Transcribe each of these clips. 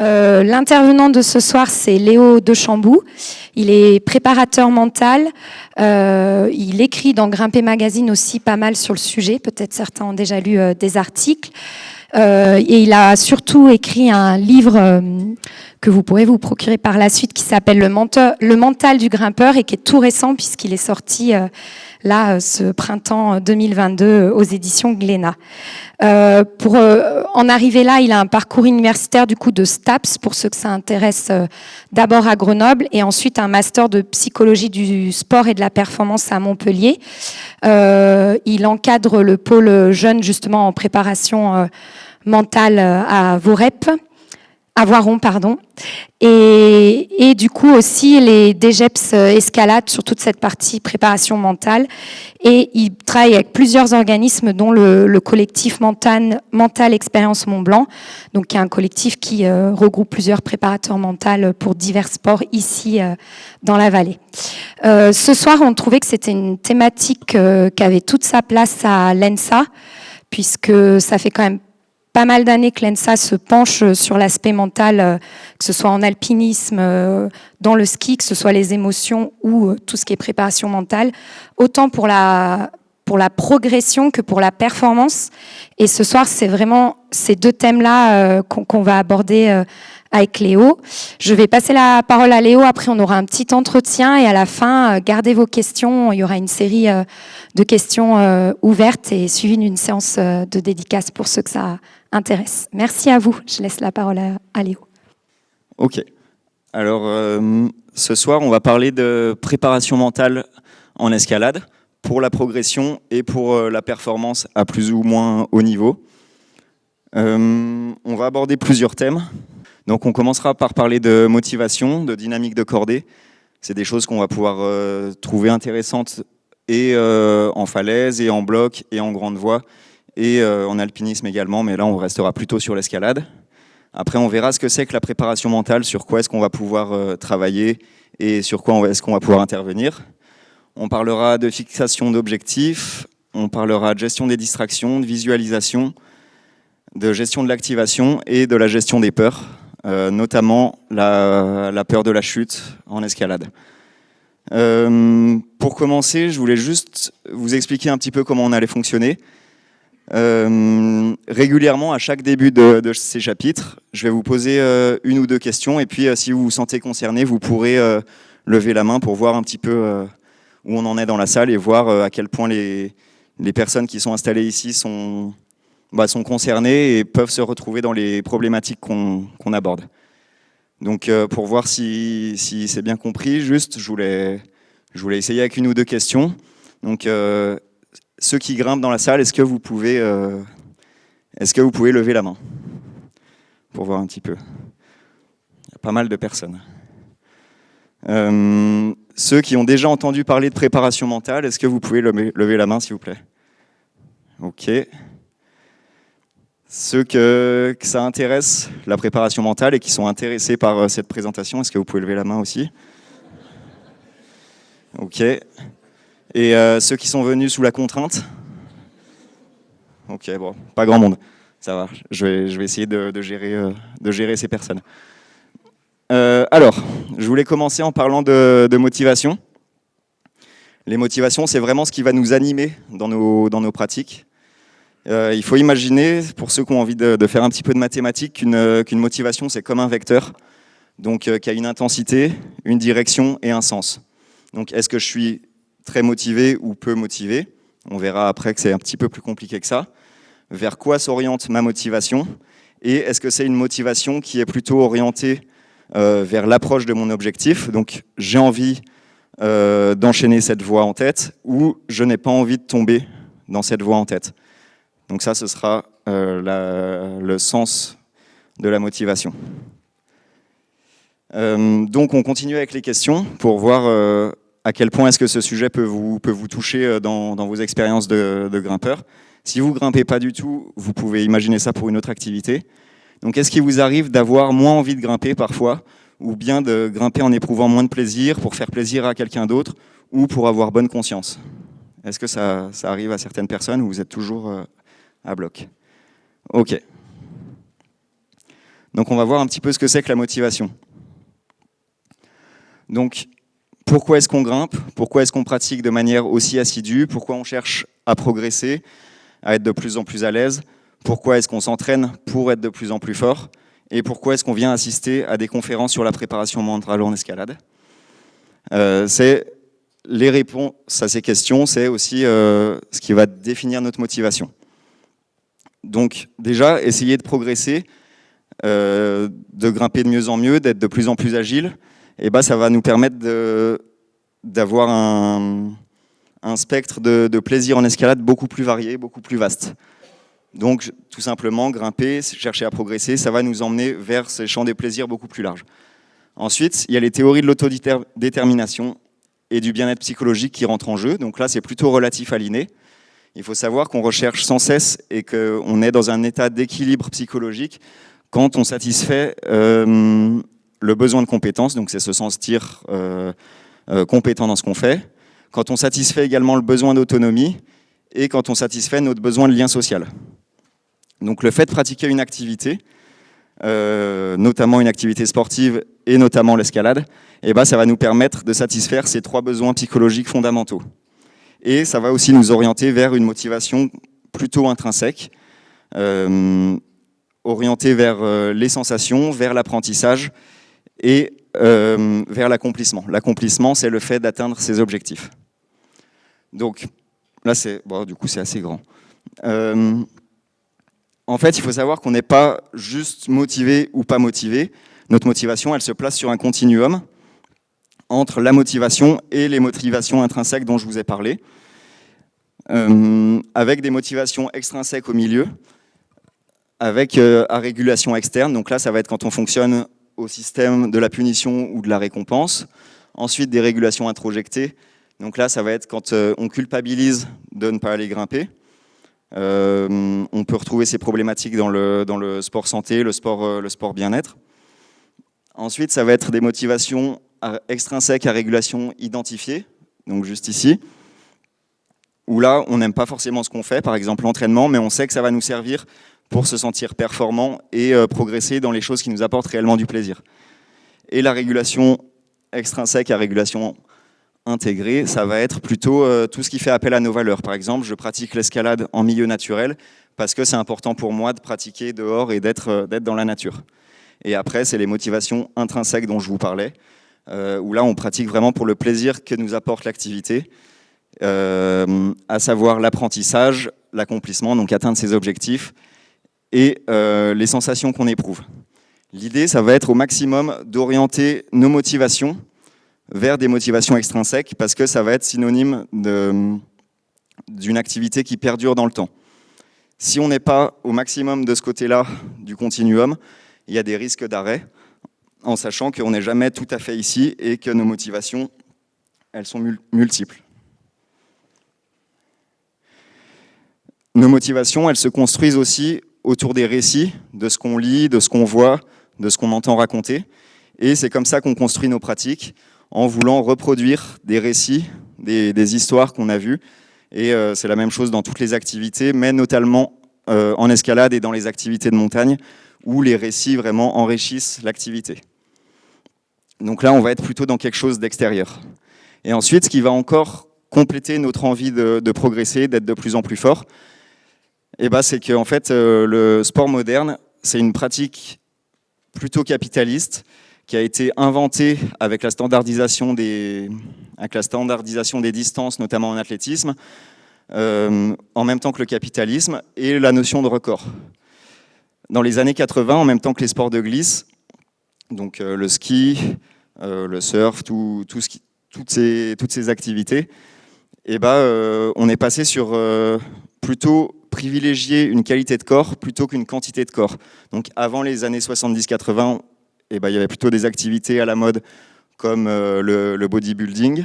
L'intervenant de ce soir, c'est Léo Dechambou. Il est préparateur mental. Il écrit dans Grimper Magazine aussi pas mal sur le sujet. Peut-être certains ont déjà lu des articles. Et il a surtout écrit un livre que vous pourrez vous procurer par la suite qui s'appelle Le mental du grimpeur et qui est tout récent puisqu'il est sorti ce printemps 2022 aux éditions Glénat. Pour en arriver là, il a un parcours universitaire du coup de STAPS pour ceux que ça intéresse, d'abord à Grenoble et ensuite un master de psychologie du sport et de la performance à Montpellier. Il encadre le pôle jeune justement en préparation mentale à Voiron, pardon. Et du coup aussi les DGEPS escalade sur toute cette partie préparation mentale. Et il travaille avec plusieurs organismes, dont le collectif Mental Expérience Mont Blanc, donc qui est un collectif qui regroupe plusieurs préparateurs mentaux pour divers sports ici dans la vallée. Ce soir, on trouvait que c'était une thématique qui avait toute sa place à l'ENSA, puisque ça fait quand même pas mal d'années que l'ENSA se penche sur l'aspect mental, que ce soit en alpinisme, dans le ski, que ce soit les émotions ou tout ce qui est préparation mentale, autant pour la progression que pour la performance. Et ce soir, c'est vraiment ces deux thèmes-là qu'on va aborder avec Léo. Je vais passer la parole à Léo, après on aura un petit entretien et à la fin, gardez vos questions. Il y aura une série de questions ouvertes et suivies d'une séance de dédicace pour ceux que ça intéresse. Merci à vous. Je laisse la parole à Léo. Ok. Alors, ce soir, on va parler de préparation mentale en escalade pour la progression et pour la performance à plus ou moins haut niveau. On va aborder plusieurs thèmes. Donc, on commencera par parler de motivation, de dynamique de cordée. C'est des choses qu'on va pouvoir trouver intéressantes et en falaise, et en bloc, et en grande voie, et en alpinisme également, mais là on restera plutôt sur l'escalade. Après on verra ce que c'est que la préparation mentale, sur quoi est-ce qu'on va pouvoir travailler et sur quoi est-ce qu'on va pouvoir intervenir. On parlera de fixation d'objectifs, on parlera de gestion des distractions, de visualisation, de gestion de l'activation et de la gestion des peurs, notamment la peur de la chute en escalade. Pour commencer, je voulais juste vous expliquer un petit peu comment on allait fonctionner. Régulièrement, à chaque début de ces chapitres, je vais vous poser une ou deux questions et puis si vous vous sentez concerné, vous pourrez lever la main pour voir un petit peu où on en est dans la salle et voir à quel point les personnes qui sont installées ici sont concernées et peuvent se retrouver dans les problématiques qu'on aborde. Donc pour voir si c'est bien compris, juste je voulais essayer avec une ou deux questions. Donc ceux qui grimpent dans la salle, est-ce que vous pouvez lever la main pour voir un petit peu? Il y a pas mal de personnes. Ceux qui ont déjà entendu parler de préparation mentale, est-ce que vous pouvez lever la main s'il vous plaît? Ok. Ceux que ça intéresse, la préparation mentale, et qui sont intéressés par cette présentation, est-ce que vous pouvez lever la main aussi? Ok. Et ceux qui sont venus sous la contrainte? Ok, bon, pas grand monde. Ça va, je vais essayer de gérer ces personnes. Alors, je voulais commencer en parlant de motivation. Les motivations, c'est vraiment ce qui va nous animer dans nos pratiques. Il faut imaginer, pour ceux qui ont envie de faire un petit peu de mathématiques, qu'une motivation, c'est comme un vecteur, donc qui a une intensité, une direction et un sens. Donc, est-ce que je suis très motivé ou peu motivé? On verra après que c'est un petit peu plus compliqué que ça. Vers quoi s'oriente ma motivation? Et est-ce que c'est une motivation qui est plutôt orientée vers l'approche de mon objectif? Donc, j'ai envie d'enchaîner cette voie en tête ou je n'ai pas envie de tomber dans cette voie en tête. Donc ça, ce sera le sens de la motivation. Donc on continue avec les questions pour voir à quel point est-ce que ce sujet peut vous toucher dans vos expériences de grimpeur. Si vous ne grimpez pas du tout, vous pouvez imaginer ça pour une autre activité. Donc est-ce qu'il vous arrive d'avoir moins envie de grimper parfois, ou bien de grimper en éprouvant moins de plaisir pour faire plaisir à quelqu'un d'autre, ou pour avoir bonne conscience? Est-ce que ça arrive à certaines personnes ou vous êtes toujours à bloc? Ok. Donc on va voir un petit peu ce que c'est que la motivation. Donc pourquoi est-ce qu'on grimpe? Pourquoi est-ce qu'on pratique de manière aussi assidue? Pourquoi on cherche à progresser, à être de plus en plus à l'aise? Pourquoi est-ce qu'on s'entraîne pour être de plus en plus fort? Et pourquoi est-ce qu'on vient assister à des conférences sur la préparation mentale en escalade? C'est les réponses à ces questions, c'est aussi ce qui va définir notre motivation. Donc déjà, essayer de progresser, de grimper de mieux en mieux, d'être de plus en plus agile, et ça va nous permettre d'avoir un spectre de plaisir en escalade beaucoup plus varié, beaucoup plus vaste. Donc tout simplement, grimper, chercher à progresser, ça va nous emmener vers ces champs des plaisirs beaucoup plus larges. Ensuite, il y a les théories de l'autodétermination et du bien-être psychologique qui rentrent en jeu. Donc là, c'est plutôt relatif à l'inné. Il faut savoir qu'on recherche sans cesse et qu'on est dans un état d'équilibre psychologique quand on satisfait le besoin de compétence, donc c'est se sentir compétent dans ce qu'on fait, quand on satisfait également le besoin d'autonomie et quand on satisfait notre besoin de lien social. Donc le fait de pratiquer une activité, notamment une activité sportive et notamment l'escalade, ça va nous permettre de satisfaire ces 3 besoins psychologiques fondamentaux. Et ça va aussi nous orienter vers une motivation plutôt intrinsèque, orientée vers les sensations, vers l'apprentissage et vers l'accomplissement. L'accomplissement, c'est le fait d'atteindre ses objectifs. Donc là, du coup, c'est assez grand. En fait, il faut savoir qu'on n'est pas juste motivé ou pas motivé. Notre motivation, elle se place sur un continuum entre la motivation et les motivations intrinsèques dont je vous ai parlé, avec des motivations extrinsèques au milieu, avec à régulation externe. Donc là, ça va être quand on fonctionne au système de la punition ou de la récompense. Ensuite, des régulations introjectées. Donc là, ça va être quand on culpabilise de ne pas aller grimper. On peut retrouver ces problématiques dans le sport santé, le sport bien-être. Ensuite, ça va être des motivations extrinsèques à régulation identifiée, donc juste ici, où là, on n'aime pas forcément ce qu'on fait, par exemple l'entraînement, mais on sait que ça va nous servir pour se sentir performant et progresser dans les choses qui nous apportent réellement du plaisir. Et la régulation extrinsèque à régulation intégrée, ça va être plutôt tout ce qui fait appel à nos valeurs. Par exemple, je pratique l'escalade en milieu naturel parce que c'est important pour moi de pratiquer dehors et d'être dans la nature. Et après, c'est les motivations intrinsèques dont je vous parlais, où là, on pratique vraiment pour le plaisir que nous apporte l'activité, à savoir l'apprentissage, l'accomplissement, donc atteindre ses objectifs, et les sensations qu'on éprouve. L'idée, ça va être au maximum d'orienter nos motivations vers des motivations extrinsèques, parce que ça va être synonyme d'une activité qui perdure dans le temps. Si on n'est pas au maximum de ce côté-là du continuum, il y a des risques d'arrêt, en sachant qu'on n'est jamais tout à fait ici et que nos motivations, elles sont multiples. Nos motivations, elles se construisent aussi autour des récits, de ce qu'on lit, de ce qu'on voit, de ce qu'on entend raconter. Et c'est comme ça qu'on construit nos pratiques, en voulant reproduire des récits, des histoires qu'on a vues. Et c'est la même chose dans toutes les activités, mais notamment en escalade et dans les activités de montagne, où les récits vraiment enrichissent l'activité. Donc là, on va être plutôt dans quelque chose d'extérieur. Et ensuite, ce qui va encore compléter notre envie de progresser, d'être de plus en plus fort, c'est qu'en fait, le sport moderne, c'est une pratique plutôt capitaliste, qui a été inventé avec la standardisation des distances, notamment en athlétisme, en même temps que le capitalisme et la notion de record. Dans les années 80, en même temps que les sports de glisse, donc le ski, le surf, toutes ces activités, on est passé sur plutôt privilégier une qualité de corps plutôt qu'une quantité de corps. Donc avant les années 70-80, il y avait plutôt des activités à la mode comme le bodybuilding,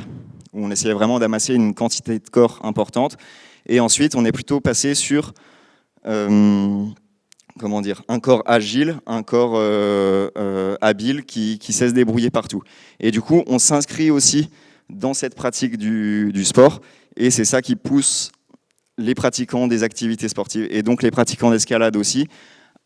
où on essayait vraiment d'amasser une quantité de corps importante. Et ensuite, on est plutôt passé sur un corps agile, un corps habile qui sait se débrouiller partout. Et du coup, on s'inscrit aussi dans cette pratique du sport, et c'est ça qui pousse les pratiquants des activités sportives, et donc les pratiquants d'escalade aussi,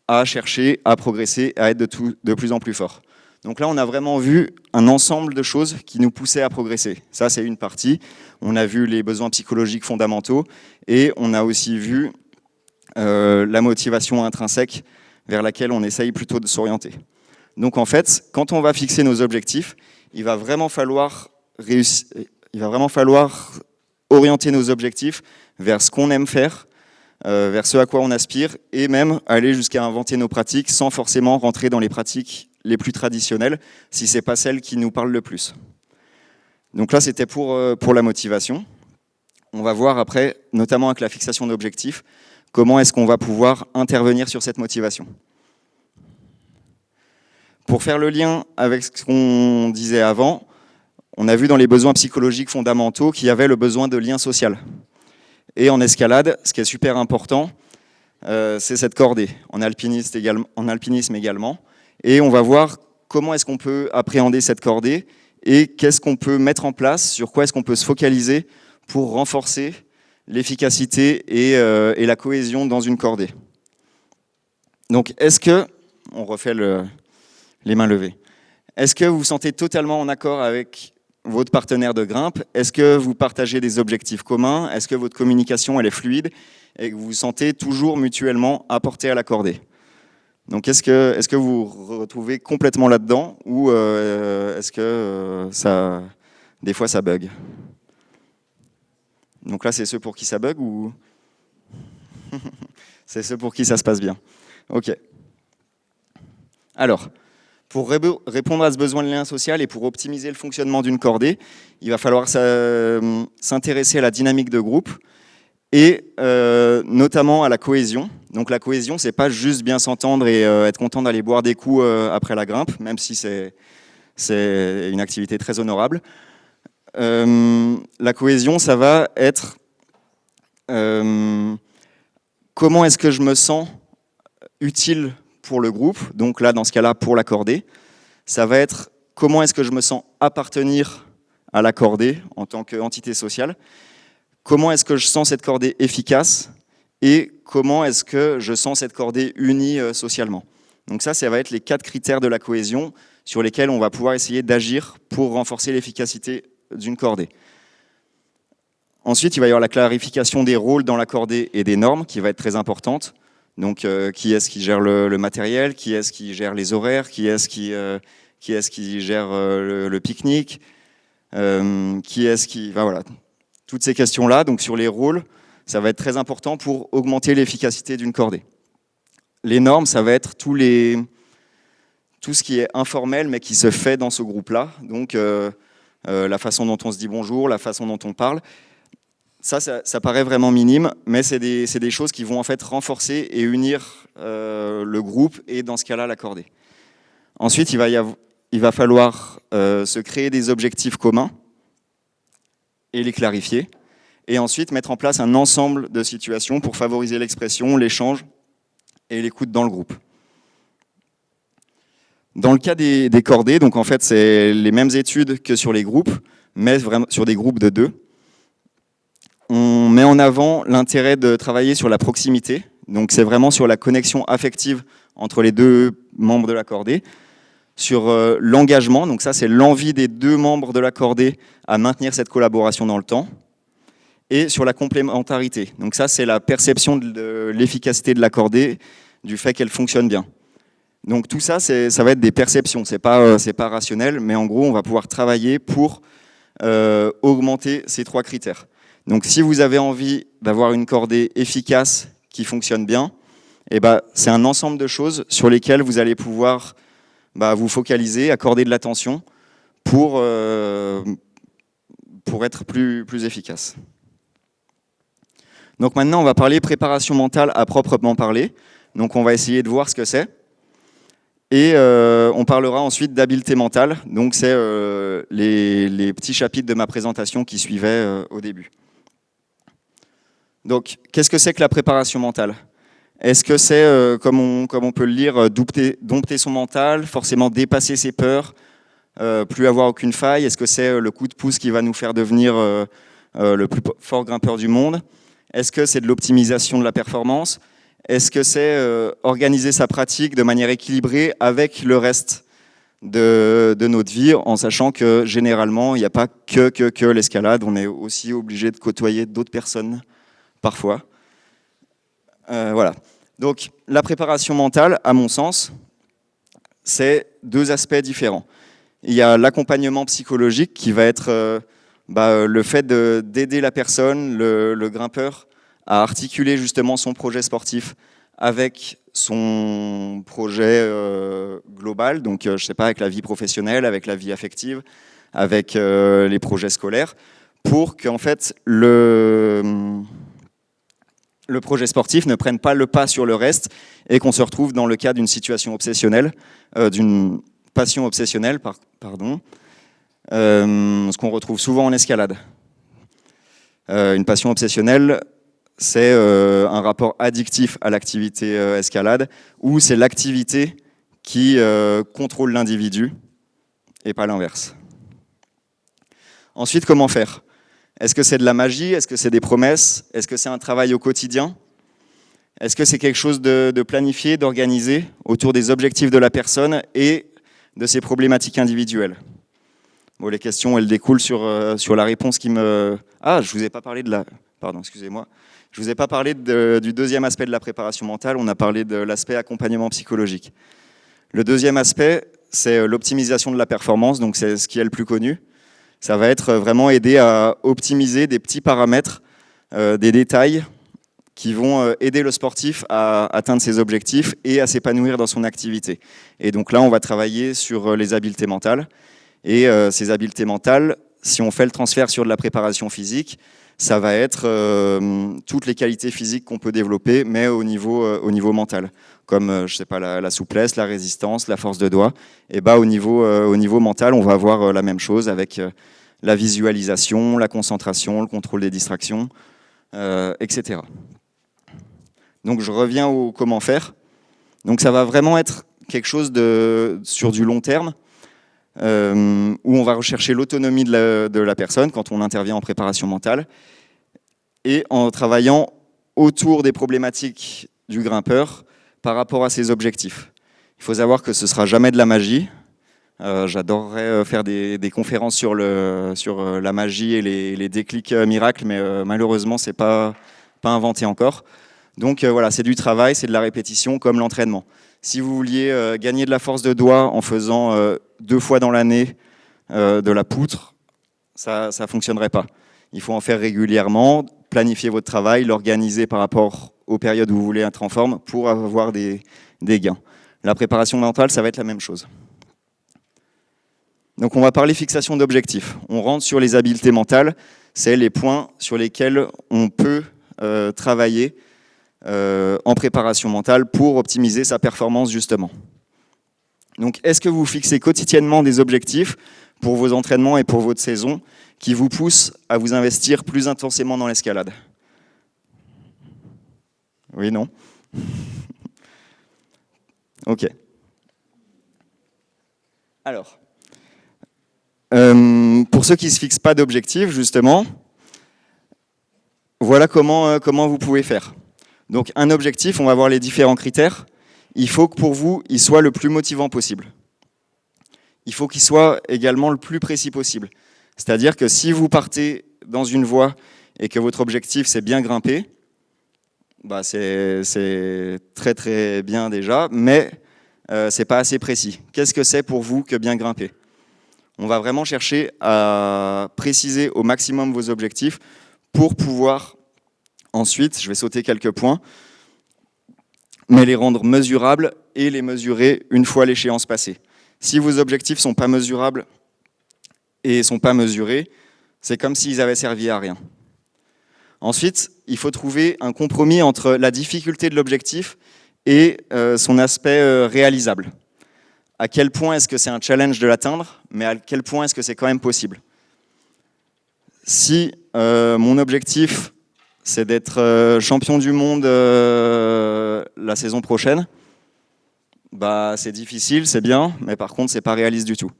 à chercher, à progresser, à être de plus en plus fort. Donc là, on a vraiment vu un ensemble de choses qui nous poussaient à progresser. Ça, c'est une partie. On a vu les besoins psychologiques fondamentaux et on a aussi vu la motivation intrinsèque vers laquelle on essaye plutôt de s'orienter. Donc en fait, quand on va fixer nos objectifs, il va vraiment falloir orienter nos objectifs vers ce qu'on aime faire, vers ce à quoi on aspire, et même aller jusqu'à inventer nos pratiques sans forcément rentrer dans les pratiques les plus traditionnelles, si ce n'est pas celles qui nous parlent le plus. Donc là, c'était pour la motivation. On va voir après, notamment avec la fixation d'objectifs, comment est-ce qu'on va pouvoir intervenir sur cette motivation. Pour faire le lien avec ce qu'on disait avant, on a vu dans les besoins psychologiques fondamentaux qu'il y avait le besoin de lien social. Et en escalade, ce qui est super important, c'est cette cordée, en alpinisme également. Et on va voir comment est-ce qu'on peut appréhender cette cordée et qu'est-ce qu'on peut mettre en place, sur quoi est-ce qu'on peut se focaliser pour renforcer l'efficacité et la cohésion dans une cordée. Donc, est-ce que, on refait les mains levées, est-ce que vous vous sentez totalement en accord avec votre partenaire de grimpe? Est-ce que vous partagez des objectifs communs? Est-ce que votre communication elle est fluide et que vous vous sentez toujours mutuellement apporté à la cordée? Donc est-ce que vous vous retrouvez complètement là-dedans ou est-ce que des fois ça bug? Donc là c'est ceux pour qui ça bug ou c'est ceux pour qui ça se passe bien? Ok. Alors, pour répondre à ce besoin de lien social et pour optimiser le fonctionnement d'une cordée, il va falloir s'intéresser à la dynamique de groupe et notamment à la cohésion. Donc la cohésion, c'est pas juste bien s'entendre et être content d'aller boire des coups après la grimpe, même si c'est une activité très honorable. La cohésion, ça va être comment est-ce que je me sens utile pour le groupe, donc là, dans ce cas-là, pour la cordée. Ça va être comment est-ce que je me sens appartenir à la cordée en tant qu'entité sociale, comment est-ce que je sens cette cordée efficace et comment est-ce que je sens cette cordée unie socialement. Donc ça va être les 4 critères de la cohésion sur lesquels on va pouvoir essayer d'agir pour renforcer l'efficacité d'une cordée. Ensuite, il va y avoir la clarification des rôles dans la cordée et des normes qui va être très importante. Donc, qui est-ce qui gère le matériel? Qui est-ce qui gère les horaires? Qui est-ce qui gère le pique-nique? Qui est-ce qui... Enfin, voilà. Toutes ces questions-là, donc sur les rôles, ça va être très important pour augmenter l'efficacité d'une cordée. Les normes, ça va être tout ce qui est informel, mais qui se fait dans ce groupe-là. Donc, la façon dont on se dit bonjour, la façon dont on parle. Ça paraît vraiment minime, mais c'est des choses qui vont en fait renforcer et unir le groupe et dans ce cas-là la cordée. Ensuite, il va falloir se créer des objectifs communs et les clarifier. Et ensuite, mettre en place un ensemble de situations pour favoriser l'expression, l'échange et l'écoute dans le groupe. Dans le cas des cordées, donc en fait, c'est les mêmes études que sur les groupes, mais vraiment sur des groupes de 2. On met en avant l'intérêt de travailler sur la proximité, donc c'est vraiment sur la connexion affective entre les 2 membres de la cordée, sur l'engagement, donc ça c'est l'envie des 2 membres de la cordée à maintenir cette collaboration dans le temps, et sur la complémentarité, donc ça c'est la perception de l'efficacité de la cordée, du fait qu'elle fonctionne bien. Donc tout ça, ça va être des perceptions, c'est pas rationnel, mais en gros on va pouvoir travailler pour augmenter ces 3 critères. Donc si vous avez envie d'avoir une cordée efficace qui fonctionne bien, c'est un ensemble de choses sur lesquelles vous allez pouvoir vous focaliser, accorder de l'attention pour être plus efficace. Donc maintenant, on va parler préparation mentale à proprement parler. Donc on va essayer de voir ce que c'est. Et on parlera ensuite d'habileté mentale. Donc c'est les petits chapitres de ma présentation qui suivaient au début. Donc, qu'est-ce que c'est que la préparation mentale? Est-ce que c'est, comme on peut le lire, dompter son mental, forcément dépasser ses peurs, plus avoir aucune faille? Est-ce que c'est le coup de pouce qui va nous faire devenir le plus fort grimpeur du monde? Est-ce que c'est de l'optimisation de la performance? Est-ce que c'est organiser sa pratique de manière équilibrée avec le reste de notre vie, en sachant que généralement, il n'y a pas que l'escalade, on est aussi obligé de côtoyer d'autres personnes parfois. Voilà. Donc la préparation mentale, à mon sens, c'est deux aspects différents. Il y a l'accompagnement psychologique qui va être le fait d'aider la personne, le grimpeur, à articuler justement son projet sportif avec son projet global, donc je sais pas, avec la vie professionnelle, avec la vie affective, avec les projets scolaires, pour qu'en fait le projet sportif ne prenne pas le pas sur le reste et qu'on se retrouve dans le cas d'une situation obsessionnelle, d'une passion obsessionnelle, ce qu'on retrouve souvent en escalade. Une passion obsessionnelle, c'est un rapport addictif à l'activité escalade, où c'est l'activité qui contrôle l'individu et pas l'inverse. Ensuite, comment faire ? Est-ce que c'est de la magie ? Est-ce que c'est des promesses ? Est-ce que c'est un travail au quotidien ? Est-ce que c'est quelque chose de planifié, d'organisé autour des objectifs de la personne et de ses problématiques individuelles ? Bon, les questions, elles découlent sur la réponse qui me... Ah, je vous ai pas parlé de la... Pardon, excusez-moi. Je vous ai pas parlé du deuxième aspect de la préparation mentale, on a parlé de l'aspect accompagnement psychologique. Le deuxième aspect, c'est l'optimisation de la performance, donc c'est ce qui est le plus connu. Ça va être vraiment aider à optimiser des petits paramètres, des détails qui vont aider le sportif à atteindre ses objectifs et à s'épanouir dans son activité. Et donc là, on va travailler sur les habiletés mentales. Et ces habiletés mentales, si on fait le transfert sur de la préparation physique, ça va être toutes les qualités physiques qu'on peut développer, mais au niveau mental, comme je sais pas, la souplesse, la résistance, la force de doigt. Et au niveau mental, on va avoir la même chose avec la visualisation, la concentration, le contrôle des distractions, etc. Donc je reviens au comment faire. Donc ça va vraiment être quelque chose sur du long terme, où on va rechercher l'autonomie de la personne quand on intervient en préparation mentale et en travaillant autour des problématiques du grimpeur par rapport à ses objectifs. Il faut savoir que ce ne sera jamais de la magie. J'adorerais faire des conférences sur la magie et les déclics miracles, mais malheureusement, ce n'est pas inventé encore. Donc voilà, c'est du travail, c'est de la répétition comme l'entraînement. Si vous vouliez gagner de la force de doigt en faisant 2 fois dans l'année de la poutre, ça ne fonctionnerait pas. Il faut en faire régulièrement, planifier votre travail, l'organiser par rapport aux périodes où vous voulez être en forme pour avoir des gains. La préparation mentale, ça va être la même chose. Donc on va parler fixation d'objectifs. On rentre sur les habiletés mentales, c'est les points sur lesquels on peut travailler en préparation mentale pour optimiser sa performance justement. Donc est-ce que vous fixez quotidiennement des objectifs pour vos entraînements et pour votre saison qui vous poussent à vous investir plus intensément dans l'escalade ? Oui, non ? Ok. Alors, pour ceux qui ne se fixent pas d'objectifs, justement, voilà comment vous pouvez faire. Donc un objectif, on va voir les différents critères. Il faut que pour vous, il soit le plus motivant possible. Il faut qu'il soit également le plus précis possible. C'est-à-dire que si vous partez dans une voie et que votre objectif c'est bien grimper, c'est très très bien déjà, mais c'est pas assez précis. Qu'est-ce que c'est pour vous que bien grimper ? On va vraiment chercher à préciser au maximum vos objectifs pour pouvoir ensuite, je vais sauter quelques points, mais les rendre mesurables et les mesurer une fois l'échéance passée. Si vos objectifs ne sont pas mesurables et ne sont pas mesurés, c'est comme s'ils avaient servi à rien. Ensuite, il faut trouver un compromis entre la difficulté de l'objectif et son aspect réalisable. À quel point est-ce que c'est un challenge de l'atteindre, mais à quel point est-ce que c'est quand même possible ? Si mon objectif, c'est d'être champion du monde la saison prochaine, c'est difficile, c'est bien, mais par contre, c'est pas réaliste du tout.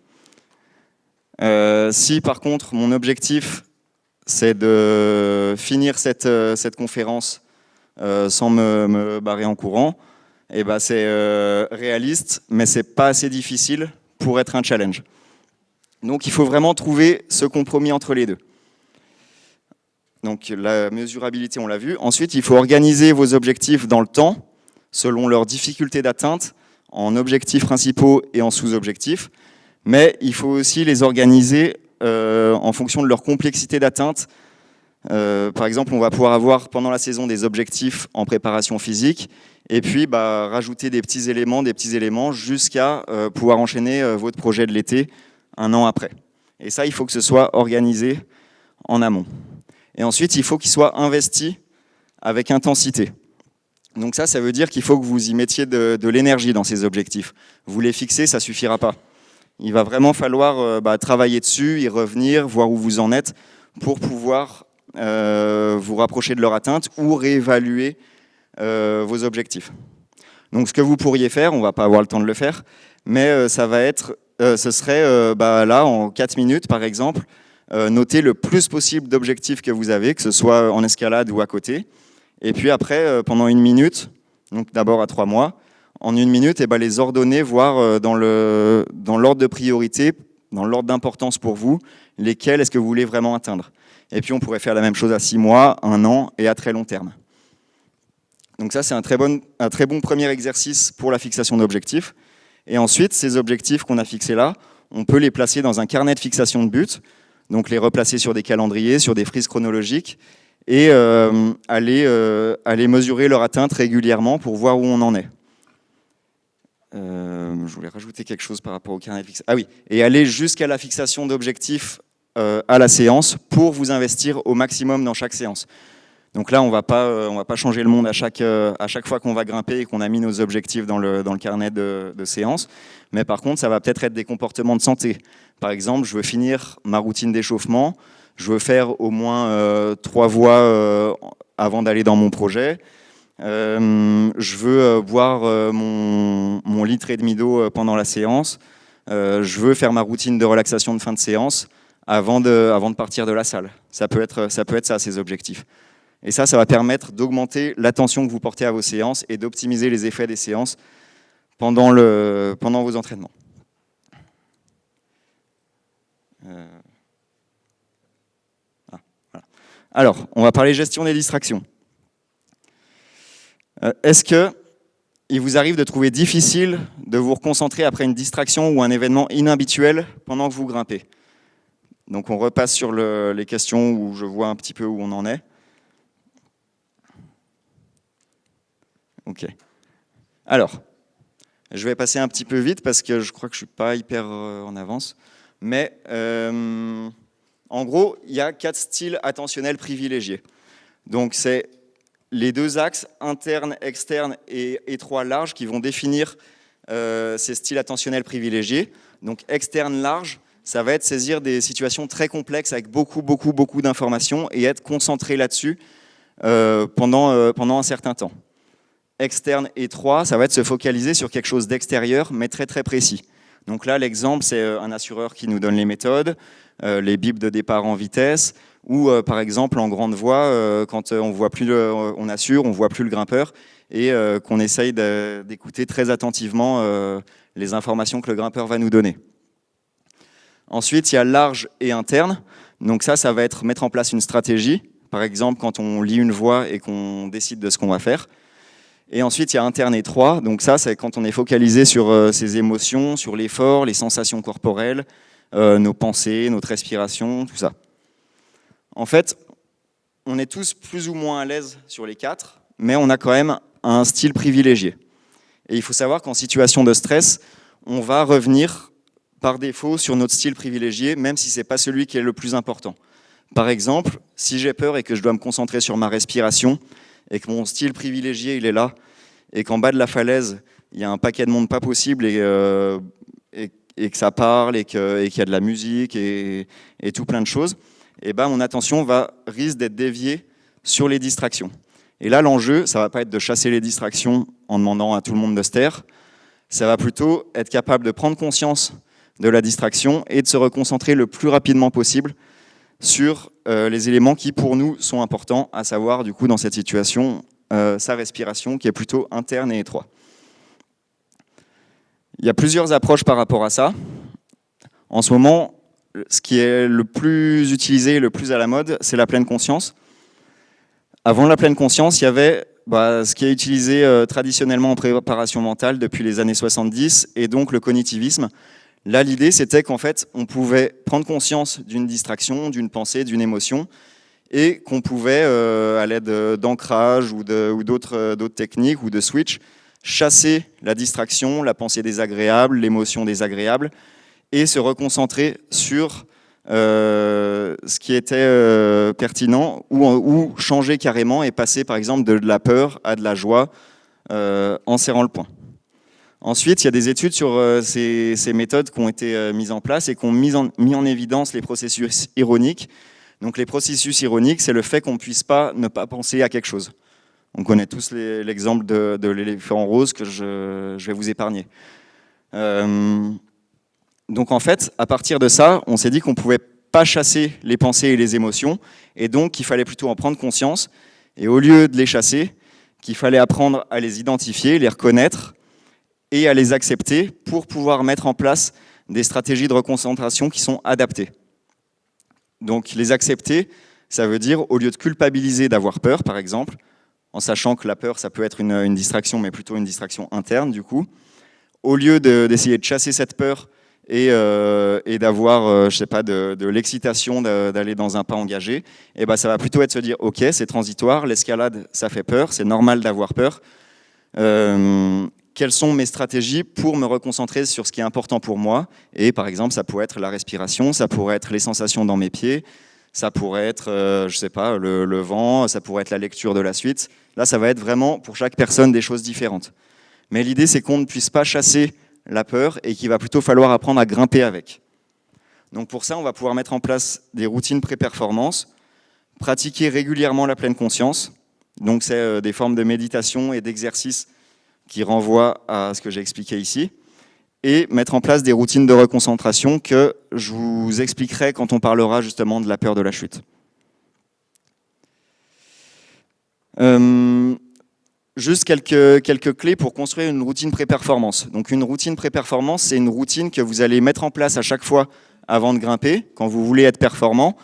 Si par contre, mon objectif, c'est de finir cette conférence sans me barrer en courant, et ben c'est réaliste, mais c'est pas assez difficile pour être un challenge. Donc il faut vraiment trouver ce compromis entre les deux. Donc la mesurabilité, on l'a vu. Ensuite, il faut organiser vos objectifs dans le temps, selon leur difficulté d'atteinte, en objectifs principaux et en sous-objectifs. Mais il faut aussi les organiser en fonction de leur complexité d'atteinte. Par exemple, on va pouvoir avoir pendant la saison des objectifs en préparation physique, et puis rajouter des petits éléments jusqu'à pouvoir enchaîner votre projet de l'été un an après. Et ça, il faut que ce soit organisé en amont. Et ensuite, il faut qu'il soit investi avec intensité. Donc ça veut dire qu'il faut que vous y mettiez de l'énergie dans ces objectifs. Vous les fixez, ça ne suffira pas. Il va vraiment falloir travailler dessus, y revenir, voir où vous en êtes, pour pouvoir vous rapprocher de leur atteinte ou réévaluer vos objectifs. Donc ce que vous pourriez faire, on ne va pas avoir le temps de le faire, mais ça va être, ce serait là, en 4 minutes par exemple, noter le plus possible d'objectifs que vous avez, que ce soit en escalade ou à côté. Et puis après, pendant 1 minute, donc d'abord à 3 mois, en 1 minute, les ordonner, voir dans l'ordre de priorité, dans l'ordre d'importance pour vous, lesquels est-ce que vous voulez vraiment atteindre. Et puis on pourrait faire la même chose à 6 mois, 1 an et à très long terme. Donc ça, c'est un très bon premier exercice pour la fixation d'objectifs. Et ensuite, ces objectifs qu'on a fixés là, on peut les placer dans un carnet de fixation de buts, donc les replacer sur des calendriers, sur des frises chronologiques, et aller mesurer leur atteinte régulièrement pour voir où on en est. Je voulais rajouter quelque chose par rapport au carnet de fixation. Ah oui, et aller jusqu'à la fixation d'objectifs à la séance pour vous investir au maximum dans chaque séance. Donc là, on va pas changer le monde à chaque fois qu'on va grimper et qu'on a mis nos objectifs dans le carnet de séance. Mais par contre, ça va peut-être être des comportements de santé. Par exemple, je veux finir ma routine d'échauffement, je veux faire au moins 3 voies avant d'aller dans mon projet. Je veux boire mon litre et demi d'eau pendant la séance. Je veux faire ma routine de relaxation de fin de séance avant de partir de la salle. Ça peut être ça, ces objectifs. Et ça va permettre d'augmenter l'attention que vous portez à vos séances et d'optimiser les effets des séances pendant vos entraînements. Voilà. Alors, on va parler gestion des distractions. Est-ce qu'il vous arrive de trouver difficile de vous reconcentrer après une distraction ou un événement inhabituel pendant que vous grimpez? Donc on repasse sur les questions où je vois un petit peu où on en est. Ok. Alors, je vais passer un petit peu vite parce que je crois que je ne suis pas hyper en avance. Mais en gros, il y a 4 styles attentionnels privilégiés. Donc c'est les 2 axes, interne, externe et étroit, large, qui vont définir ces styles attentionnels privilégiés. Donc externe, large, ça va être saisir des situations très complexes avec beaucoup d'informations et être concentré là-dessus pendant un certain temps. Externe, étroit, ça va être se focaliser sur quelque chose d'extérieur, mais très précis. Donc là, l'exemple, c'est un assureur qui nous donne les méthodes, les bips de départ en vitesse, ou par exemple en grande voie, quand on assure, on ne voit plus le grimpeur, et qu'on essaye d'écouter très attentivement les informations que le grimpeur va nous donner. Ensuite, il y a large et interne. Donc ça va être mettre en place une stratégie, par exemple quand on lit une voie et qu'on décide de ce qu'on va faire. Et ensuite, il y a interne étroit. Donc ça, c'est quand on est focalisé sur ses émotions, sur l'effort, les sensations corporelles, nos pensées, notre respiration, tout ça. En fait, on est tous plus ou moins à l'aise sur les 4, mais on a quand même un style privilégié. Et il faut savoir qu'en situation de stress, on va revenir par défaut sur notre style privilégié, même si ce n'est pas celui qui est le plus important. Par exemple, si j'ai peur et que je dois me concentrer sur ma respiration, et que mon style privilégié, il est là, et qu'en bas de la falaise, il y a un paquet de monde pas possible, et que ça parle, et qu'il y a de la musique, et tout plein de choses, et mon attention risque d'être déviée sur les distractions. Et là, l'enjeu, ça ne va pas être de chasser les distractions en demandant à tout le monde de se taire, ça va plutôt être capable de prendre conscience de la distraction et de se reconcentrer le plus rapidement possible sur les éléments qui, pour nous, sont importants, à savoir, du coup, dans cette situation, sa respiration, qui est plutôt interne et étroit. Il y a plusieurs approches par rapport à ça. En ce moment, ce qui est le plus utilisé, le plus à la mode, c'est la pleine conscience. Avant la pleine conscience, il y avait ce qui est utilisé traditionnellement en préparation mentale depuis les années 70, et donc le cognitivisme. Là, l'idée, c'était qu'en fait, on pouvait prendre conscience d'une distraction, d'une pensée, d'une émotion, et qu'on pouvait, à l'aide d'ancrage ou d'autres techniques ou de switch, chasser la distraction, la pensée désagréable, l'émotion désagréable, et se reconcentrer sur ce qui était pertinent, ou changer carrément et passer par exemple de la peur à de la joie en serrant le poing. Ensuite, il y a des études sur ces méthodes qui ont été mises en place et qui ont mis en évidence les processus ironiques. Donc les processus ironiques, c'est le fait qu'on ne puisse pas ne pas penser à quelque chose. On connaît tous l'exemple de l'éléphant rose que je vais vous épargner. Donc en fait, à partir de ça, on s'est dit qu'on ne pouvait pas chasser les pensées et les émotions, et donc qu'il fallait plutôt en prendre conscience, et au lieu de les chasser, qu'il fallait apprendre à les identifier, les reconnaître, et à les accepter pour pouvoir mettre en place des stratégies de reconcentration qui sont adaptées. Donc les accepter, ça veut dire, au lieu de culpabiliser d'avoir peur, par exemple, en sachant que la peur, ça peut être une distraction, mais plutôt une distraction interne, du coup, au lieu d'essayer de chasser cette peur et d'avoir, je sais pas, de l'excitation d'aller dans un pas engagé, et ben ça va plutôt être se dire, ok, c'est transitoire, l'escalade, ça fait peur, c'est normal d'avoir peur. Quelles sont mes stratégies pour me reconcentrer sur ce qui est important pour moi? Et par exemple, ça pourrait être la respiration, ça pourrait être les sensations dans mes pieds, ça pourrait être, je sais pas, le vent, ça pourrait être la lecture de la suite. Là, ça va être vraiment, pour chaque personne, des choses différentes. Mais l'idée, c'est qu'on ne puisse pas chasser la peur et qu'il va plutôt falloir apprendre à grimper avec. Donc pour ça, on va pouvoir mettre en place des routines pré-performance, pratiquer régulièrement la pleine conscience. Donc c'est des formes de méditation et d'exercice qui renvoient à ce que j'ai expliqué ici, et mettre en place des routines de reconcentration que je vous expliquerai quand on parlera justement de la peur de la chute. Juste quelques clés pour construire une routine pré-performance. Donc une routine pré-performance, c'est une routine que vous allez mettre en place à chaque fois avant de grimper, quand vous voulez être performant,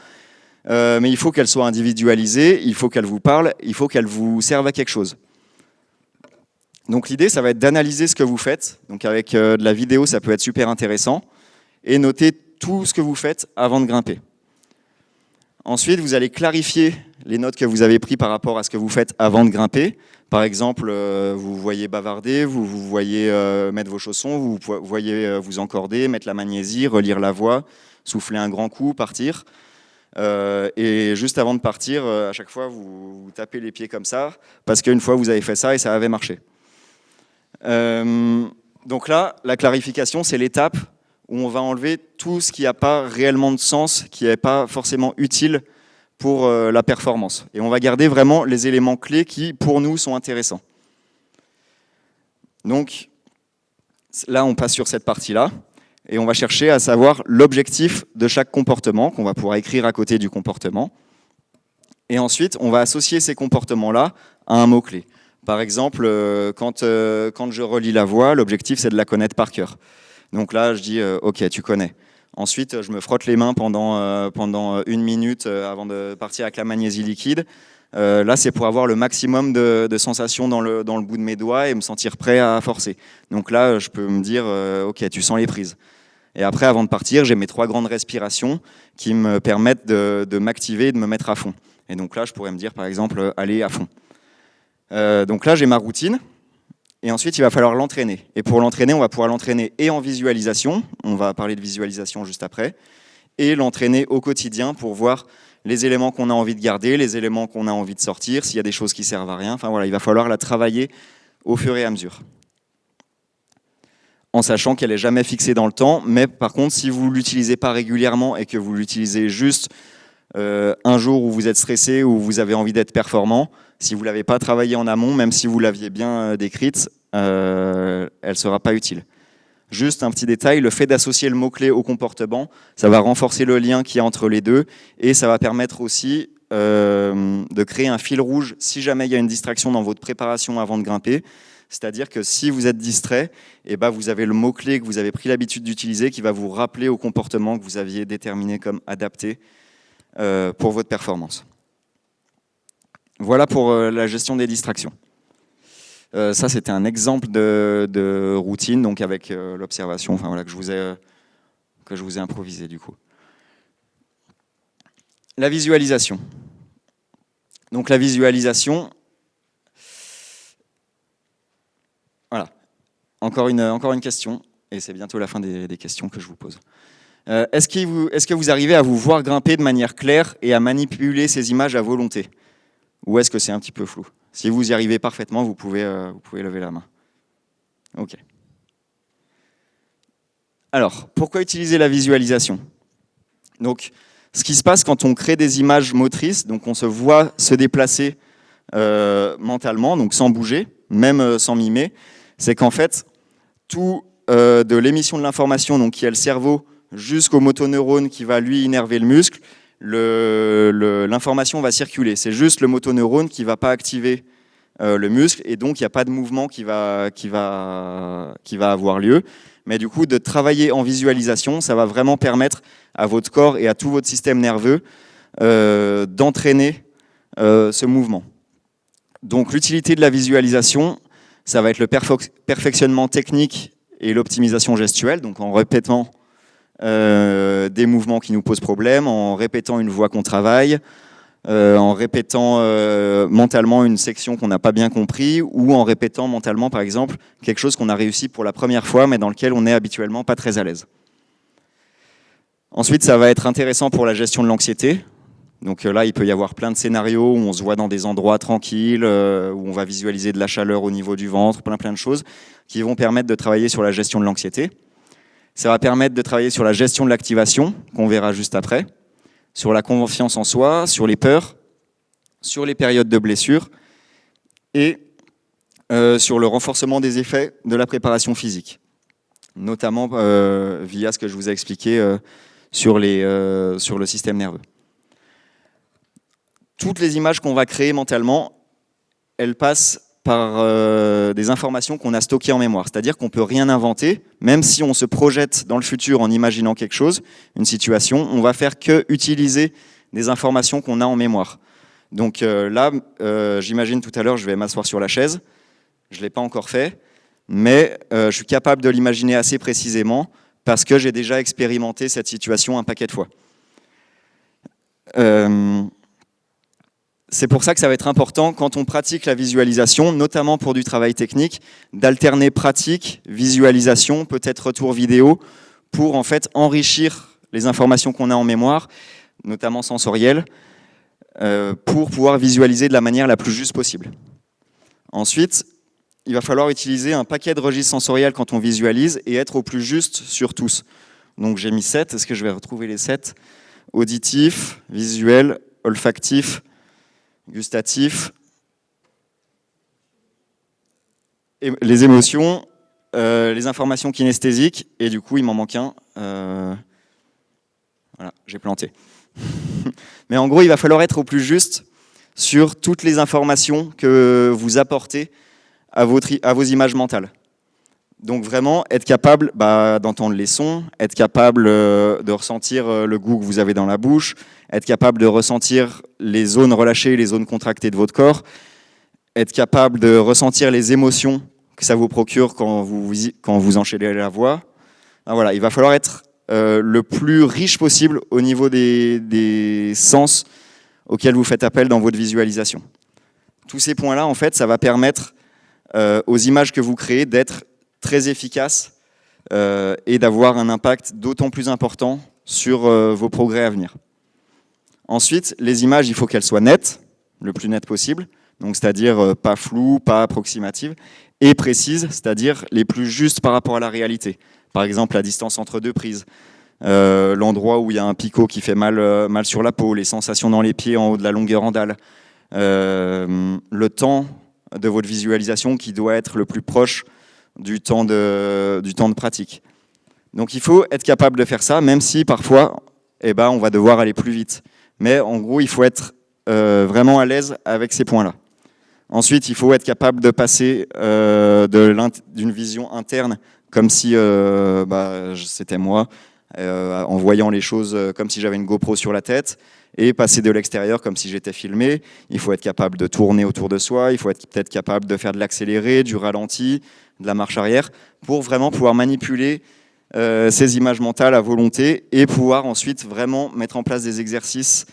mais il faut qu'elle soit individualisée, il faut qu'elle vous parle, il faut qu'elle vous serve à quelque chose. Donc l'idée, ça va être d'analyser ce que vous faites. Donc avec de la vidéo, ça peut être super intéressant. Et noter tout ce que vous faites avant de grimper. Ensuite, vous allez clarifier les notes que vous avez prises par rapport à ce que vous faites avant de grimper. Par exemple, vous voyez bavarder, vous voyez mettre vos chaussons, vous voyez vous encorder, mettre la magnésie, relire la voix, souffler un grand coup, partir. Et juste avant de partir, à chaque fois, vous tapez les pieds comme ça, parce qu'une fois, vous avez fait ça et ça avait marché. Donc là, la clarification, c'est l'étape où on va enlever tout ce qui n'a pas réellement de sens, qui n'est pas forcément utile pour la performance. Et on va garder vraiment les éléments clés qui, pour nous, sont intéressants. Donc là, on passe sur cette partie-là, et on va chercher à savoir l'objectif de chaque comportement, qu'on va pouvoir écrire à côté du comportement. Et ensuite, on va associer ces comportements-là à un mot-clé. Par exemple, quand je relis la voix, l'objectif, c'est de la connaître par cœur. Donc là, je dis, ok, tu connais. Ensuite, je me frotte les mains pendant 1 minute avant de partir avec la magnésie liquide. Là, c'est pour avoir le maximum de sensations dans le bout de mes doigts et me sentir prêt à forcer. Donc là, je peux me dire, ok, tu sens les prises. Et après, avant de partir, j'ai mes 3 grandes respirations qui me permettent de m'activer et de me mettre à fond. Et donc là, je pourrais me dire, par exemple, aller à fond. Donc là, j'ai ma routine. Et ensuite, il va falloir l'entraîner. Et pour l'entraîner, on va pouvoir l'entraîner et en visualisation. On va parler de visualisation juste après. Et l'entraîner au quotidien pour voir les éléments qu'on a envie de garder, les éléments qu'on a envie de sortir, s'il y a des choses qui servent à rien. Enfin voilà, il va falloir la travailler au fur et à mesure. En sachant qu'elle n'est jamais fixée dans le temps. Mais par contre, si vous ne l'utilisez pas régulièrement et que vous l'utilisez juste un jour où vous êtes stressé, où vous avez envie d'être performant, si vous ne l'avez pas travaillé en amont, même si vous l'aviez bien décrite, elle ne sera pas utile. Juste un petit détail, le fait d'associer le mot-clé au comportement, ça va renforcer le lien qu'il y a entre les deux et ça va permettre aussi de créer un fil rouge si jamais il y a une distraction dans votre préparation avant de grimper. C'est-à-dire que si vous êtes distrait, eh ben vous avez le mot-clé que vous avez pris l'habitude d'utiliser qui va vous rappeler au comportement que vous aviez déterminé comme adapté pour votre performance. Voilà pour la gestion des distractions. Ça, c'était un exemple de routine, donc avec l'observation, enfin, voilà, que je vous ai improvisé du coup. La visualisation. Donc la visualisation, voilà, encore une question, et c'est bientôt la fin des questions que je vous pose. Est-ce que vous arrivez à vous voir grimper de manière claire et à manipuler ces images à volonté? Ou est-ce que c'est un petit peu flou? Si vous y arrivez parfaitement, vous pouvez lever la main. Ok. Alors, pourquoi utiliser la visualisation? Donc, ce qui se passe quand on crée des images motrices, donc on se voit se déplacer mentalement, donc sans bouger, même sans mimer, c'est qu'en fait, tout de l'émission de l'information, donc qui est le cerveau, jusqu'au motoneurone qui va lui innerver le muscle, l'information va circuler. C'est juste le motoneurone qui ne va pas activer le muscle, et donc il n'y a pas de mouvement qui va avoir lieu. Mais du coup, de travailler en visualisation, ça va vraiment permettre à votre corps et à tout votre système nerveux d'entraîner ce mouvement. Donc l'utilité de la visualisation, ça va être le perfectionnement technique et l'optimisation gestuelle, donc en répétant des mouvements qui nous posent problème, en répétant une voix qu'on travaille, en répétant mentalement une section qu'on n'a pas bien compris, ou en répétant mentalement, par exemple, quelque chose qu'on a réussi pour la première fois, mais dans lequel on est habituellement pas très à l'aise. Ensuite, ça va être intéressant pour la gestion de l'anxiété. Donc là, il peut y avoir plein de scénarios où on se voit dans des endroits tranquilles, où on va visualiser de la chaleur au niveau du ventre, plein de choses qui vont permettre de travailler sur la gestion de l'anxiété. Ça va permettre de travailler sur la gestion de l'activation, qu'on verra juste après, sur la confiance en soi, sur les peurs, sur les périodes de blessure et sur le renforcement des effets de la préparation physique, notamment via ce que je vous ai expliqué sur le système nerveux. Toutes les images qu'on va créer mentalement, elles passent par des informations qu'on a stockées en mémoire. C'est-à-dire qu'on ne peut rien inventer, même si on se projette dans le futur en imaginant quelque chose, une situation, on va faire que utiliser des informations qu'on a en mémoire. Donc là, j'imagine tout à l'heure, je vais m'asseoir sur la chaise. Je ne l'ai pas encore fait, mais je suis capable de l'imaginer assez précisément parce que j'ai déjà expérimenté cette situation un paquet de fois. C'est pour ça que ça va être important quand on pratique la visualisation, notamment pour du travail technique, d'alterner pratique, visualisation, peut-être retour vidéo, pour en fait enrichir les informations qu'on a en mémoire, notamment sensorielles, pour pouvoir visualiser de la manière la plus juste possible. Ensuite, il va falloir utiliser un paquet de registres sensoriels quand on visualise et être au plus juste sur tous. Donc j'ai mis 7, est-ce que je vais retrouver les 7? Auditif, visuel, olfactif, gustatif, et les émotions, les informations kinesthésiques, et du coup il m'en manque un. Voilà, j'ai planté. Mais en gros, il va falloir être au plus juste sur toutes les informations que vous apportez à vos images mentales. Donc vraiment, être capable d'entendre les sons, être capable de ressentir le goût que vous avez dans la bouche, être capable de ressentir les zones relâchées, les zones contractées de votre corps, être capable de ressentir les émotions que ça vous procure quand vous enchaînez la voix. Voilà, il va falloir être le plus riche possible au niveau des sens auxquels vous faites appel dans votre visualisation. Tous ces points-là, en fait, ça va permettre aux images que vous créez d'être très efficaces et d'avoir un impact d'autant plus important sur vos progrès à venir. Ensuite, les images, il faut qu'elles soient nettes, le plus nettes possible, donc c'est-à-dire pas floues, pas approximatives, et précises, c'est-à-dire les plus justes par rapport à la réalité. Par exemple, la distance entre deux prises, l'endroit où il y a un picot qui fait mal sur la peau, les sensations dans les pieds en haut de la longueur en dalle, le temps de votre visualisation qui doit être le plus proche du temps de pratique. Donc il faut être capable de faire ça, même si parfois on va devoir aller plus vite. Mais en gros, il faut être vraiment à l'aise avec ces points-là. Ensuite, il faut être capable de passer d'une vision interne, comme si c'était moi, en voyant les choses comme si j'avais une GoPro sur la tête, et passer de l'extérieur comme si j'étais filmé. Il faut être capable de tourner autour de soi, il faut être peut-être capable de faire de l'accéléré, du ralenti, de la marche arrière, pour vraiment pouvoir manipuler ces images mentales à volonté et pouvoir ensuite vraiment mettre en place des exercices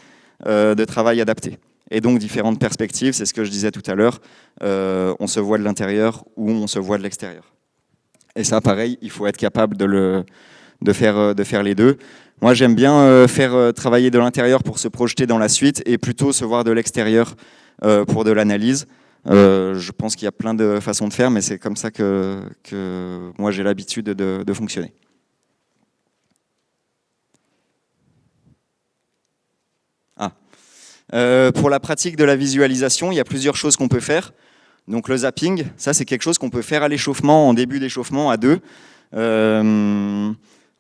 de travail adaptés. Et donc différentes perspectives, c'est ce que je disais tout à l'heure, on se voit de l'intérieur ou on se voit de l'extérieur. Et ça, pareil, il faut être capable de faire les deux. Moi, j'aime bien faire travailler de l'intérieur pour se projeter dans la suite et plutôt se voir de l'extérieur pour de l'analyse. Je pense qu'il y a plein de façons de faire, mais c'est comme ça que moi j'ai l'habitude de fonctionner. Pour la pratique de la visualisation, il y a plusieurs choses qu'on peut faire. Donc le zapping, ça c'est quelque chose qu'on peut faire à l'échauffement, en début d'échauffement à deux.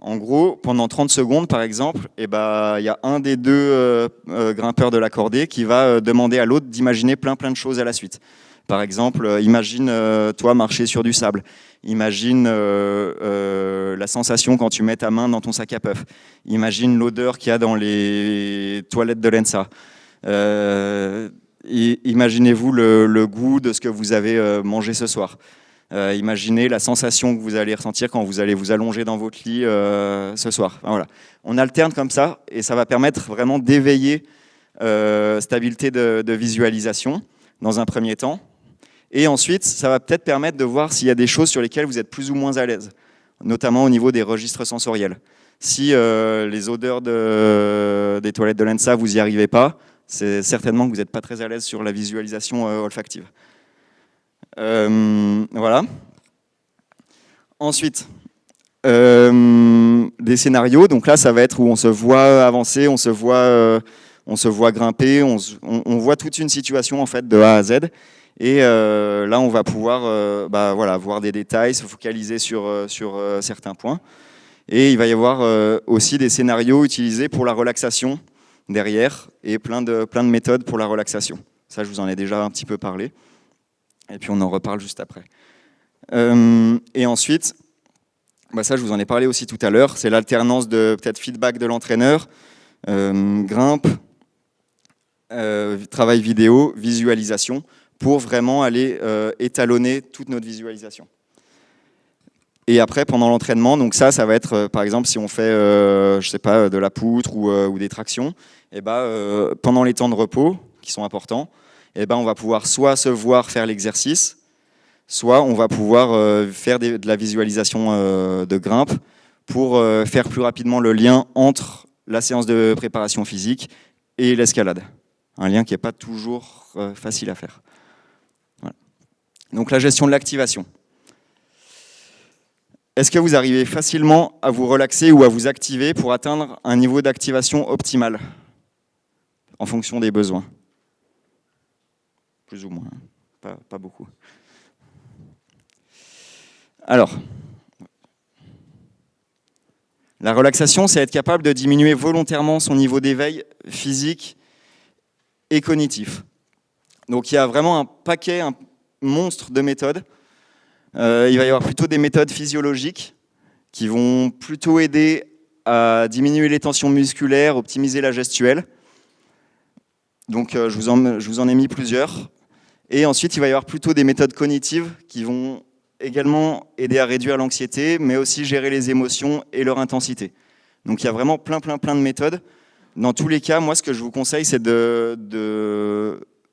En gros, pendant 30 secondes par exemple, il y a un des deux grimpeurs de la cordée qui va demander à l'autre d'imaginer plein de choses à la suite. Par exemple, imagine toi marcher sur du sable. Imagine la sensation quand tu mets ta main dans ton sac à puff. Imagine l'odeur qu'il y a dans les toilettes de l'ENSA. Imaginez-vous le goût de ce que vous avez mangé ce soir. Imaginez la sensation que vous allez ressentir quand vous allez vous allonger dans votre lit ce soir. Enfin, voilà. On alterne comme ça et ça va permettre vraiment d'éveiller cette habileté de visualisation dans un premier temps. Et ensuite, ça va peut-être permettre de voir s'il y a des choses sur lesquelles vous êtes plus ou moins à l'aise, notamment au niveau des registres sensoriels. Si les odeurs des toilettes de l'ENSA, vous n'y arrivez pas, c'est certainement que vous n'êtes pas très à l'aise sur la visualisation olfactive. Voilà. Ensuite, des scénarios. Donc là, ça va être où on se voit avancer, on se voit grimper, on voit toute une situation en fait de A à Z. Et là, on va pouvoir voir des détails, se focaliser sur certains points. Et il va y avoir aussi des scénarios utilisés pour la relaxation derrière et plein de méthodes pour la relaxation. Ça, je vous en ai déjà un petit peu parlé. Et puis, on en reparle juste après. Et ensuite, ça, je vous en ai parlé aussi tout à l'heure, c'est l'alternance de peut-être feedback de l'entraîneur, grimpe, travail vidéo, visualisation, pour vraiment aller étalonner toute notre visualisation. Et après, pendant l'entraînement, donc ça va être, par exemple, si on fait, je sais pas, de la poutre ou des tractions, et pendant les temps de repos, qui sont importants, on va pouvoir soit se voir faire l'exercice, soit on va pouvoir faire de la visualisation de grimpe pour faire plus rapidement le lien entre la séance de préparation physique et l'escalade. Un lien qui n'est pas toujours facile à faire. Voilà. Donc la gestion de l'activation. Est-ce que vous arrivez facilement à vous relaxer ou à vous activer pour atteindre un niveau d'activation optimal en fonction des besoins? Plus ou moins, pas beaucoup. Alors, la relaxation, c'est être capable de diminuer volontairement son niveau d'éveil physique et cognitif. Donc il y a vraiment un paquet, un monstre de méthodes. Il va y avoir plutôt des méthodes physiologiques qui vont plutôt aider à diminuer les tensions musculaires, optimiser la gestuelle. Donc je vous en ai mis plusieurs. Et ensuite, il va y avoir plutôt des méthodes cognitives qui vont également aider à réduire l'anxiété, mais aussi gérer les émotions et leur intensité. Donc il y a vraiment plein de méthodes. Dans tous les cas, moi, ce que je vous conseille, c'est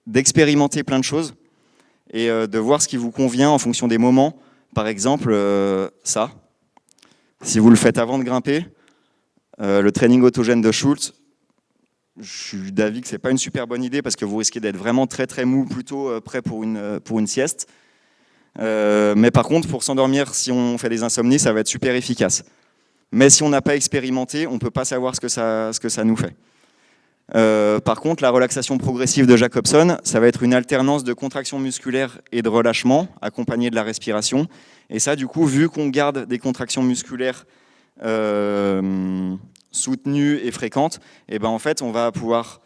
d'expérimenter plein de choses et de voir ce qui vous convient en fonction des moments. Par exemple, ça. Si vous le faites avant de grimper, le training autogène de Schultz, je suis d'avis que ce n'est pas une super bonne idée parce que vous risquez d'être vraiment très mou, plutôt prêt pour une sieste. Mais par contre, pour s'endormir, si on fait des insomnies, ça va être super efficace. Mais si on n'a pas expérimenté, on ne peut pas savoir ce que ça nous fait. Par contre, la relaxation progressive de Jacobson, ça va être une alternance de contraction musculaire et de relâchement, accompagnée de la respiration. Et ça, du coup, vu qu'on garde des contractions musculaires soutenues et fréquentes, en fait, on va pouvoir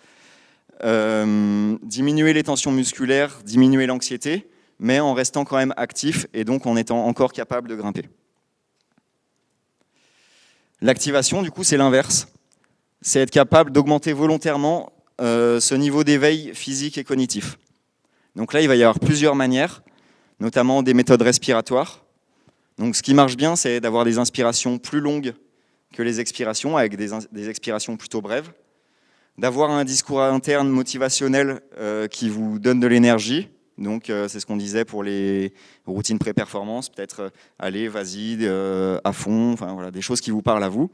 diminuer les tensions musculaires, diminuer l'anxiété, mais en restant quand même actif et donc en étant encore capable de grimper. L'activation, du coup, c'est l'inverse. C'est être capable d'augmenter volontairement ce niveau d'éveil physique et cognitif. Donc là, il va y avoir plusieurs manières, notamment des méthodes respiratoires. Donc ce qui marche bien, c'est d'avoir des inspirations plus longues que les expirations, avec des expirations plutôt brèves. D'avoir un discours interne motivationnel qui vous donne de l'énergie. Donc c'est ce qu'on disait pour les routines pré-performance, peut-être allez, vas-y, à fond, enfin, voilà, des choses qui vous parlent à vous.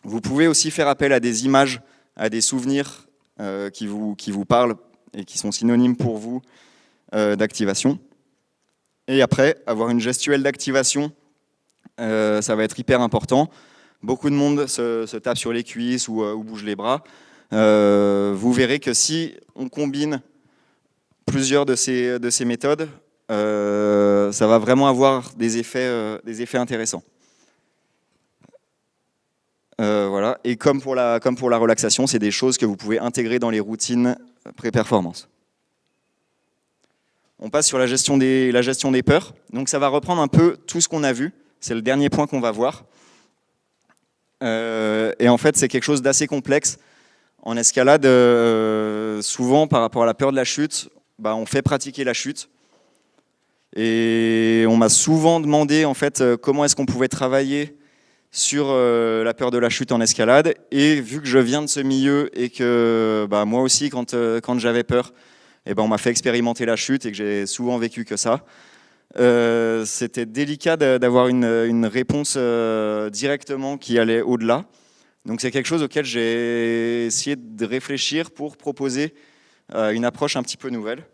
Vous pouvez aussi faire appel à des images, à des souvenirs qui vous parlent et qui sont synonymes pour vous d'activation. Et après, avoir une gestuelle d'activation, ça va être hyper important. Beaucoup de monde se tape sur les cuisses ou bouge les bras. Vous verrez que si on combine plusieurs de ces méthodes, ça va vraiment avoir des effets intéressants. Voilà. Et comme pour la relaxation, c'est des choses que vous pouvez intégrer dans les routines pré-performance. On passe sur la gestion des peurs. Donc ça va reprendre un peu tout ce qu'on a vu. C'est le dernier point qu'on va voir. Et en fait, c'est quelque chose d'assez complexe. En escalade, souvent, par rapport à la peur de la chute, on fait pratiquer la chute. Et on m'a souvent demandé, en fait, comment est-ce qu'on pouvait travailler sur la peur de la chute en escalade. Et vu que je viens de ce milieu et que moi aussi, quand j'avais peur, on m'a fait expérimenter la chute et que j'ai souvent vécu que ça, c'était délicat d'avoir une réponse directement qui allait au-delà. Donc c'est quelque chose auquel j'ai essayé de réfléchir pour proposer une approche un petit peu nouvelle.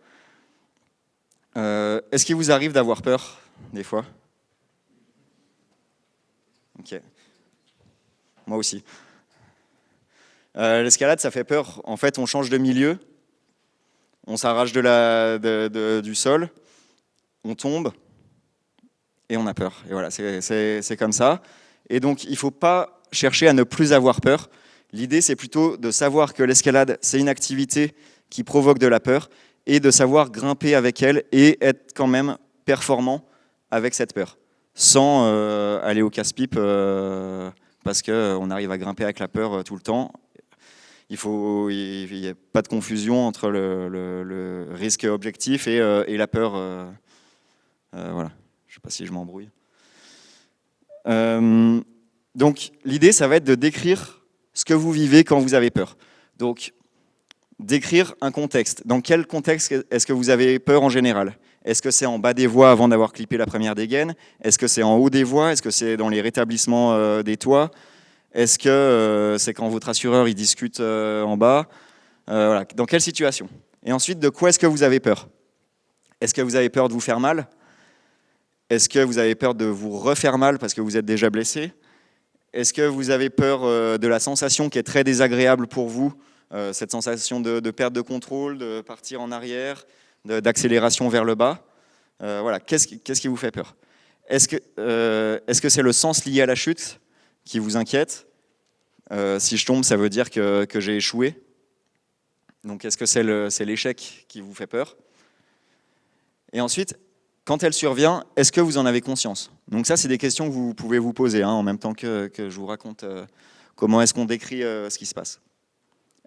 Est-ce qu'il vous arrive d'avoir peur, des fois ? Ok. Moi aussi. L'escalade, ça fait peur. En fait, on change de milieu, on s'arrache du sol, on tombe et on a peur. Et voilà, c'est comme ça. Et donc, il ne faut pas chercher à ne plus avoir peur. L'idée, c'est plutôt de savoir que l'escalade, c'est une activité qui provoque de la peur et de savoir grimper avec elle et être quand même performant avec cette peur, sans aller au casse-pipe parce qu'on arrive à grimper avec la peur tout le temps. Il n'y a pas de confusion entre le risque objectif et la peur. Voilà. Je ne sais pas si je m'embrouille. Donc l'idée, ça va être de décrire ce que vous vivez quand vous avez peur. Donc décrire un contexte. Dans quel contexte est-ce que vous avez peur en général ? Est-ce que c'est en bas des voies avant d'avoir clippé la première dégaine ? Est-ce que c'est en haut des voies ? Est-ce que c'est dans les rétablissements des toits ? Est-ce que c'est quand votre assureur il discute en bas ? Voilà. Dans quelle situation ? Et ensuite, de quoi est-ce que vous avez peur ? Est-ce que vous avez peur de vous faire mal ? Est-ce que vous avez peur de vous refaire mal parce que vous êtes déjà blessé ? Est-ce que vous avez peur de la sensation qui est très désagréable pour vous, cette sensation de perte de contrôle, de partir en arrière, d'accélération vers le bas ? Voilà. Qu'est-ce qui vous fait peur ? Est-ce que c'est le sens lié à la chute qui vous inquiète ? Si je tombe, ça veut dire que j'ai échoué. Donc est-ce que c'est l'échec qui vous fait peur ? Et ensuite, quand elle survient, est-ce que vous en avez conscience ? Donc ça, c'est des questions que vous pouvez vous poser en même temps que je vous raconte comment est-ce qu'on décrit ce qui se passe.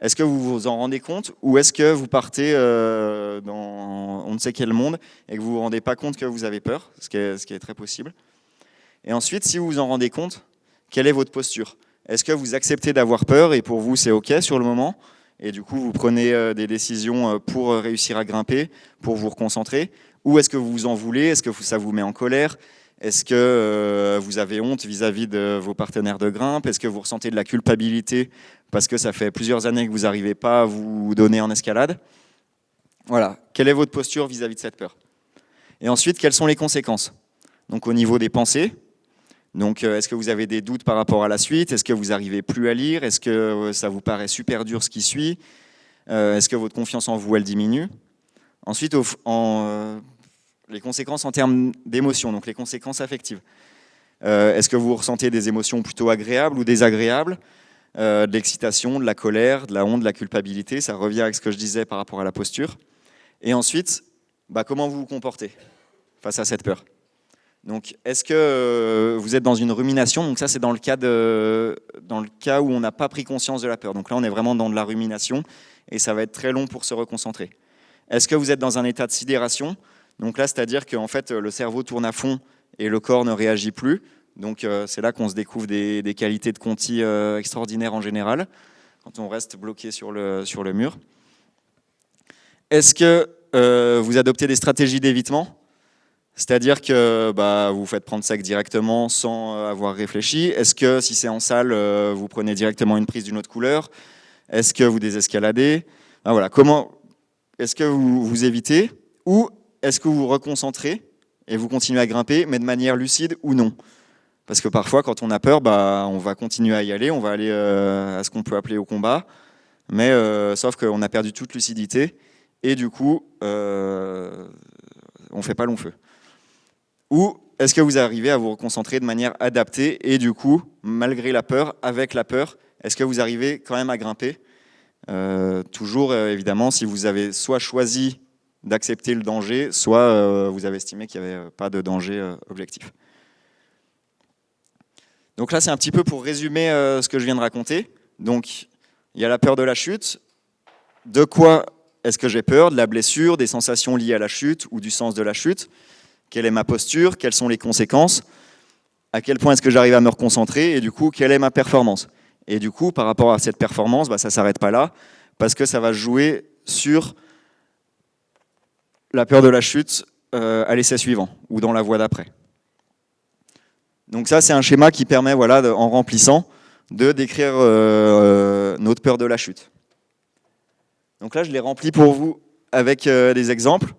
Est-ce que vous vous en rendez compte ou est-ce que vous partez dans on ne sait quel monde et que vous ne vous rendez pas compte que vous avez peur, ce qui est très possible. Et ensuite, si vous vous en rendez compte, quelle est votre posture ? Est-ce que vous acceptez d'avoir peur et pour vous c'est OK sur le moment ? Et du coup, vous prenez des décisions pour réussir à grimper, pour vous reconcentrer ? Ou est-ce que vous vous en voulez ? Est-ce que ça vous met en colère ? Est-ce que vous avez honte vis-à-vis de vos partenaires de grimpe ? Est-ce que vous ressentez de la culpabilité parce que ça fait plusieurs années que vous n'arrivez pas à vous donner en escalade ? Voilà. Quelle est votre posture vis-à-vis de cette peur ? Et ensuite, quelles sont les conséquences ? Donc au niveau des pensées, donc est-ce que vous avez des doutes par rapport à la suite ? Est-ce que vous n'arrivez plus à lire ? Est-ce que ça vous paraît super dur ce qui suit ? Est-ce que votre confiance en vous, elle diminue ? Ensuite, les conséquences en termes d'émotions, donc les conséquences affectives. Est-ce que vous ressentez des émotions plutôt agréables ou désagréables ? de l'excitation, de la colère, de la honte, de la culpabilité. Ça revient avec ce que je disais par rapport à la posture. Et ensuite, comment vous vous comportez face à cette peur? Donc, est-ce que vous êtes dans une rumination? Donc ça, c'est dans le cas où on n'a pas pris conscience de la peur. Donc là, on est vraiment dans de la rumination et ça va être très long pour se reconcentrer. Est-ce que vous êtes dans un état de sidération? Donc là, c'est-à-dire que en fait, le cerveau tourne à fond et le corps ne réagit plus. Donc c'est là qu'on se découvre des qualités de Conti extraordinaires en général, quand on reste bloqué sur le mur. Est-ce que vous adoptez des stratégies d'évitement? C'est-à-dire que vous faites prendre sec directement sans avoir réfléchi. Est-ce que si c'est en salle, vous prenez directement une prise d'une autre couleur? Est-ce que vous désescaladez? Voilà. Comment est-ce que vous évitez? Ou est-ce que vous vous reconcentrez et vous continuez à grimper, mais de manière lucide ou non? Parce que parfois, quand on a peur, on va continuer à y aller, on va aller à ce qu'on peut appeler au combat, mais sauf qu'on a perdu toute lucidité et du coup, on ne fait pas long feu. Ou est-ce que vous arrivez à vous reconcentrer de manière adaptée et du coup, malgré la peur, avec la peur, est-ce que vous arrivez quand même à grimper? Toujours, évidemment, si vous avez soit choisi d'accepter le danger, soit vous avez estimé qu'il n'y avait pas de danger objectif. Donc là, c'est un petit peu pour résumer ce que je viens de raconter. Donc, il y a la peur de la chute. De quoi est-ce que j'ai peur? De la blessure, des sensations liées à la chute ou du sens de la chute. Quelle est ma posture? Quelles sont les conséquences? À quel point est-ce que j'arrive à me reconcentrer? Et du coup, quelle est ma performance? Et du coup, par rapport à cette performance, ça ne s'arrête pas là, parce que ça va jouer sur la peur de la chute à l'essai suivant, ou dans la voie d'après. Donc ça, c'est un schéma qui permet, en remplissant, de décrire notre peur de la chute. Donc là, je l'ai rempli pour vous avec des exemples.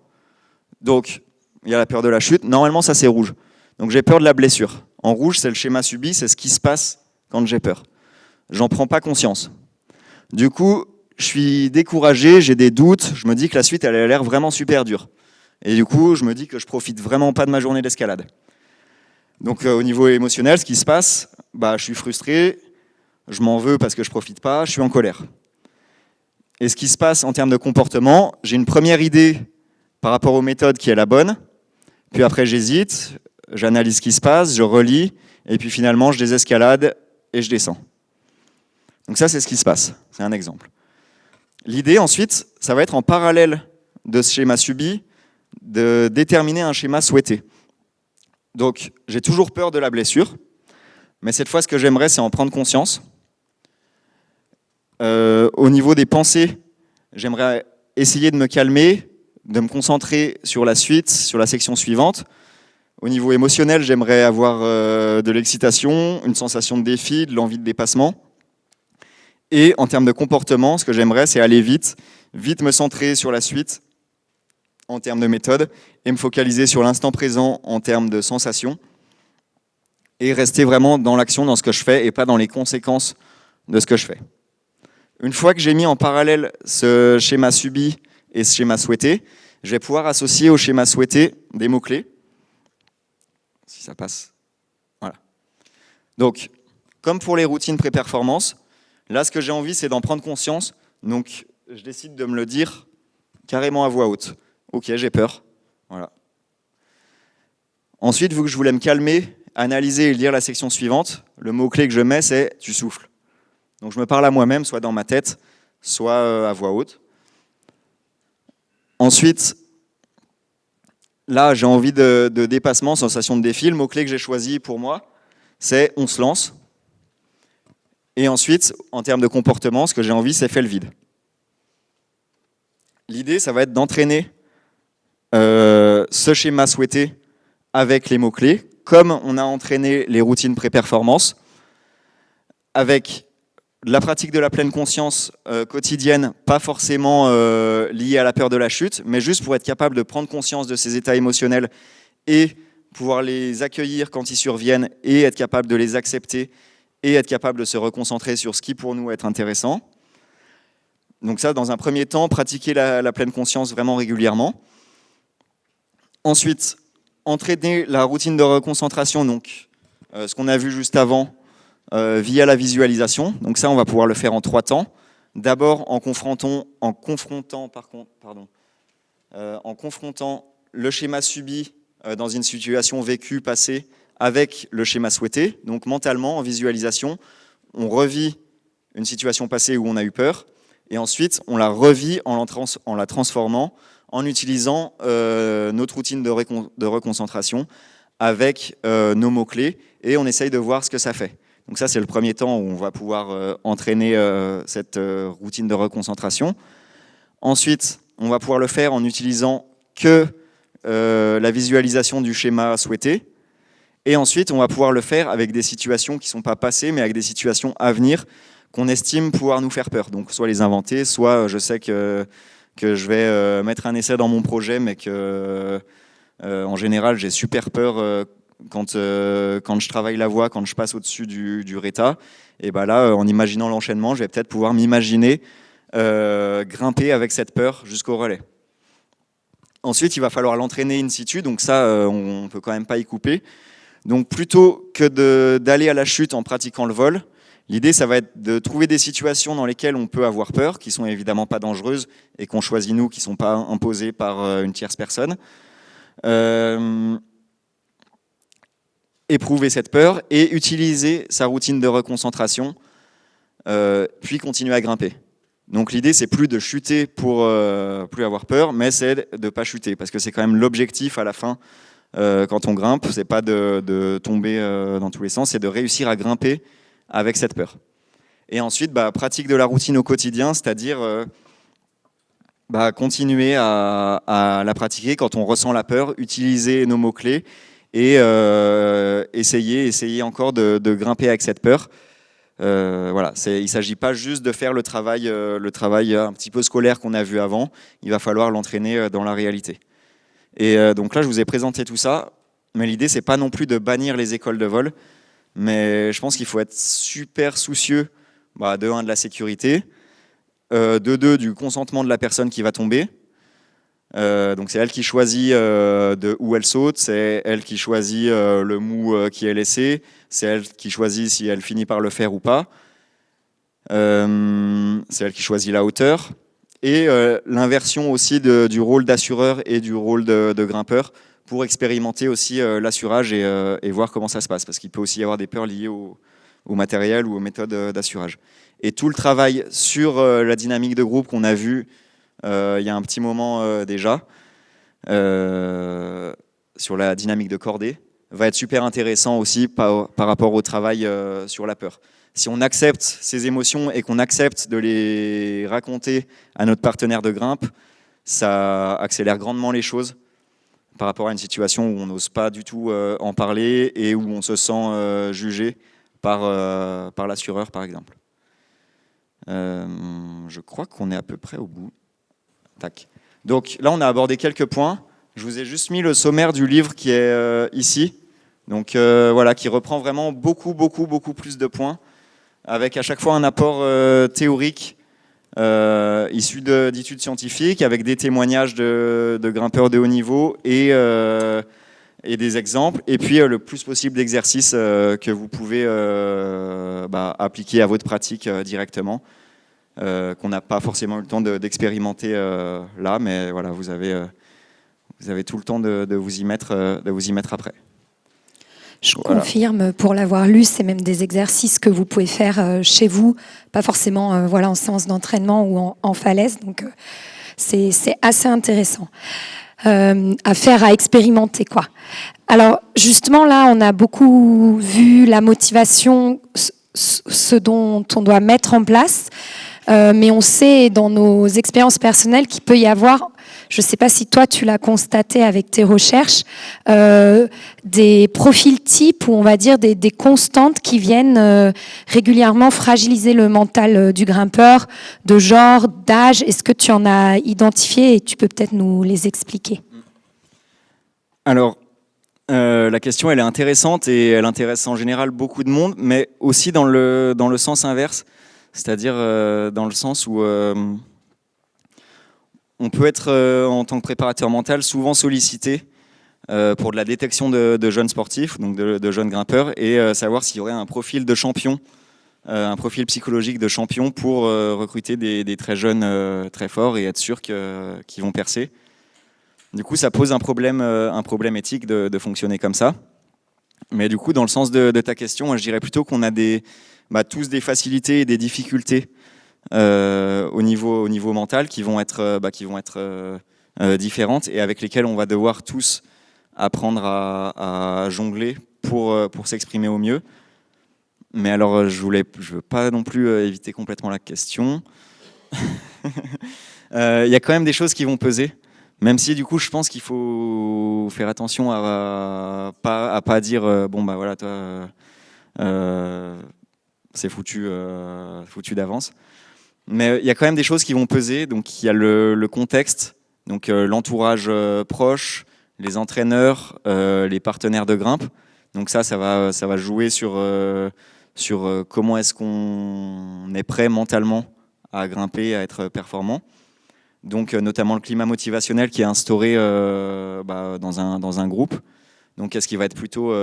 Donc, il y a la peur de la chute. Normalement, ça, c'est rouge. Donc, j'ai peur de la blessure. En rouge, c'est le schéma subi, c'est ce qui se passe quand j'ai peur. J'en prends pas conscience. Du coup, je suis découragé, j'ai des doutes, je me dis que la suite, elle a l'air vraiment super dure. Et du coup, je me dis que je profite vraiment pas de ma journée d'escalade. Donc, au niveau émotionnel, ce qui se passe, je suis frustré, je m'en veux parce que je profite pas, je suis en colère. Et ce qui se passe en termes de comportement, j'ai une première idée par rapport aux méthodes qui est la bonne, puis après j'hésite, j'analyse ce qui se passe, je relis, et puis finalement je désescalade et je descends. Donc ça, c'est ce qui se passe, c'est un exemple. L'idée ensuite, ça va être en parallèle de ce schéma subi, de déterminer un schéma souhaité. Donc j'ai toujours peur de la blessure, mais cette fois ce que j'aimerais, c'est en prendre conscience. Au niveau des pensées, j'aimerais essayer de me calmer, de me concentrer sur la suite, sur la section suivante. Au niveau émotionnel, j'aimerais avoir de l'excitation, une sensation de défi, de l'envie de dépassement. Et en termes de comportement, ce que j'aimerais, c'est aller vite me centrer sur la suite en termes de méthode et me focaliser sur l'instant présent en termes de sensation et rester vraiment dans l'action, dans ce que je fais et pas dans les conséquences de ce que je fais. Une fois que j'ai mis en parallèle ce schéma subi et ce schéma souhaité, je vais pouvoir associer au schéma souhaité des mots-clés. Si ça passe. Voilà. Donc, comme pour les routines pré-performance, là, ce que j'ai envie, c'est d'en prendre conscience. Donc, je décide de me le dire carrément à voix haute. Ok, j'ai peur. Voilà. Ensuite, vu que je voulais me calmer, analyser et lire la section suivante, le mot-clé que je mets, c'est « tu souffles ». Donc je me parle à moi-même, soit dans ma tête, soit à voix haute. Ensuite, là, j'ai envie de dépassement, sensation de défi. Le mot-clé que j'ai choisi pour moi, c'est « on se lance ». Et ensuite, en termes de comportement, ce que j'ai envie, c'est « fais le vide ». L'idée, ça va être d'entraîner ce schéma souhaité avec les mots-clés, comme on a entraîné les routines pré-performance, avec de la pratique de la pleine conscience quotidienne, pas forcément liée à la peur de la chute, mais juste pour être capable de prendre conscience de ces états émotionnels et pouvoir les accueillir quand ils surviennent et être capable de les accepter et être capable de se reconcentrer sur ce qui pour nous est intéressant. Donc ça, dans un premier temps, pratiquer la pleine conscience vraiment régulièrement. Ensuite, entraîner la routine de reconcentration, donc ce qu'on a vu juste avant, via la visualisation. Donc ça, on va pouvoir le faire en 3 temps. D'abord en confrontant le schéma subi dans une situation vécue, passée, avec le schéma souhaité. Donc mentalement, en visualisation, on revit une situation passée où on a eu peur, et ensuite on la revit en la transformant, en utilisant notre routine de reconcentration avec nos mots-clés, et on essaye de voir ce que ça fait. Donc ça, c'est le premier temps où on va pouvoir entraîner cette routine de reconcentration. Ensuite, on va pouvoir le faire en utilisant que la visualisation du schéma souhaité. Et ensuite, on va pouvoir le faire avec des situations qui ne sont pas passées, mais avec des situations à venir qu'on estime pouvoir nous faire peur. Donc soit les inventer, soit je sais que je vais mettre un essai dans mon projet, mais que en général, j'ai super peur quand je travaille la voix, quand je passe au-dessus du RETA. Et ben là, en imaginant l'enchaînement, je vais peut-être pouvoir m'imaginer grimper avec cette peur jusqu'au relais. Ensuite, il va falloir l'entraîner in situ, donc ça, on ne peut quand même pas y couper. Donc plutôt que d'aller à la chute en pratiquant le vol, l'idée, ça va être de trouver des situations dans lesquelles on peut avoir peur, qui sont évidemment pas dangereuses et qu'on choisit nous, qui ne sont pas imposées par une tierce personne. Éprouver cette peur et utiliser sa routine de reconcentration, puis continuer à grimper. Donc l'idée, c'est plus de chuter pour plus avoir peur, mais c'est de ne pas chuter, parce que c'est quand même l'objectif à la fin quand on grimpe, c'est pas de tomber dans tous les sens, c'est de réussir à grimper avec cette peur. Et ensuite, pratique de la routine au quotidien, c'est-à-dire continuer à la pratiquer quand on ressent la peur, utiliser nos mots-clés et essayer encore de grimper avec cette peur. Voilà, il ne s'agit pas juste de faire le travail un petit peu scolaire qu'on a vu avant, il va falloir l'entraîner dans la réalité. Et donc là, je vous ai présenté tout ça, mais l'idée, c'est pas non plus de bannir les écoles de vol, mais je pense qu'il faut être super soucieux, de 1, de la sécurité, de 2, du consentement de la personne qui va tomber. Donc c'est elle qui choisit de où elle saute, c'est elle qui choisit le mou qui est laissé, c'est elle qui choisit si elle finit par le faire ou pas, c'est elle qui choisit la hauteur, et l'inversion aussi du rôle d'assureur et du rôle de grimpeur pour expérimenter aussi l'assurage et voir comment ça se passe, parce qu'il peut aussi y avoir des peurs liées au matériel ou aux méthodes d'assurage. Et tout le travail sur la dynamique de groupe qu'on a vu il y a un petit moment déjà, sur la dynamique de cordée, va être super intéressant aussi par rapport au travail sur la peur. Si on accepte ces émotions et qu'on accepte de les raconter à notre partenaire de grimpe, ça accélère grandement les choses par rapport à une situation où on n'ose pas du tout en parler et où on se sent jugé par l'assureur, par exemple. Je crois qu'on est à peu près au bout. Tac. Donc là, on a abordé quelques points. Je vous ai juste mis le sommaire du livre qui est ici. Donc voilà, qui reprend vraiment beaucoup plus de points, avec à chaque fois un apport théorique issu d'études scientifiques, avec des témoignages de grimpeurs de haut niveau et des exemples, et puis le plus possible d'exercices que vous pouvez appliquer à votre pratique directement, qu'on n'a pas forcément eu le temps d'expérimenter là, mais voilà, vous avez tout le temps de vous y mettre après. Je confirme, pour l'avoir lu, c'est même des exercices que vous pouvez faire chez vous, pas forcément en séance d'entraînement ou en falaise. Donc c'est assez intéressant à faire, à expérimenter, quoi. Alors justement, là, on a beaucoup vu la motivation, ce dont on doit mettre en place, mais on sait dans nos expériences personnelles qu'il peut y avoir, je ne sais pas si toi tu l'as constaté avec tes recherches, des profils types, ou on va dire des constantes qui viennent régulièrement fragiliser le mental du grimpeur, de genre, d'âge. Est-ce que tu en as identifié et tu peux peut-être nous les expliquer? Alors, la question elle est intéressante et elle intéresse en général beaucoup de monde, mais aussi dans le sens inverse, c'est-à-dire dans le sens où on peut être, en tant que préparateur mental, souvent sollicité pour de la détection de jeunes sportifs, donc de jeunes grimpeurs, et savoir s'il y aurait un profil de champion, un profil psychologique de champion pour recruter des très jeunes très forts et être sûr qu'ils vont percer. Du coup, ça pose un problème éthique de fonctionner comme ça. Mais du coup, dans le sens de ta question, moi, je dirais plutôt qu'on a tous des facilités et des difficultés au niveau mental qui vont être différentes et avec lesquelles on va devoir tous apprendre à jongler pour s'exprimer au mieux. Mais alors, je veux pas non plus éviter complètement la question. Il y a quand même des choses qui vont peser, même si du coup, je pense qu'il faut faire attention à pas dire bon bah voilà toi c'est foutu d'avance. Mais il y a quand même des choses qui vont peser. Donc il y a le contexte, donc l'entourage proche, les entraîneurs, les partenaires de grimpe. Donc ça va jouer sur comment est-ce qu'on est prêt mentalement à grimper, à être performant. Donc notamment le climat motivationnel qui est instauré dans un groupe. Donc est-ce qu'il va être plutôt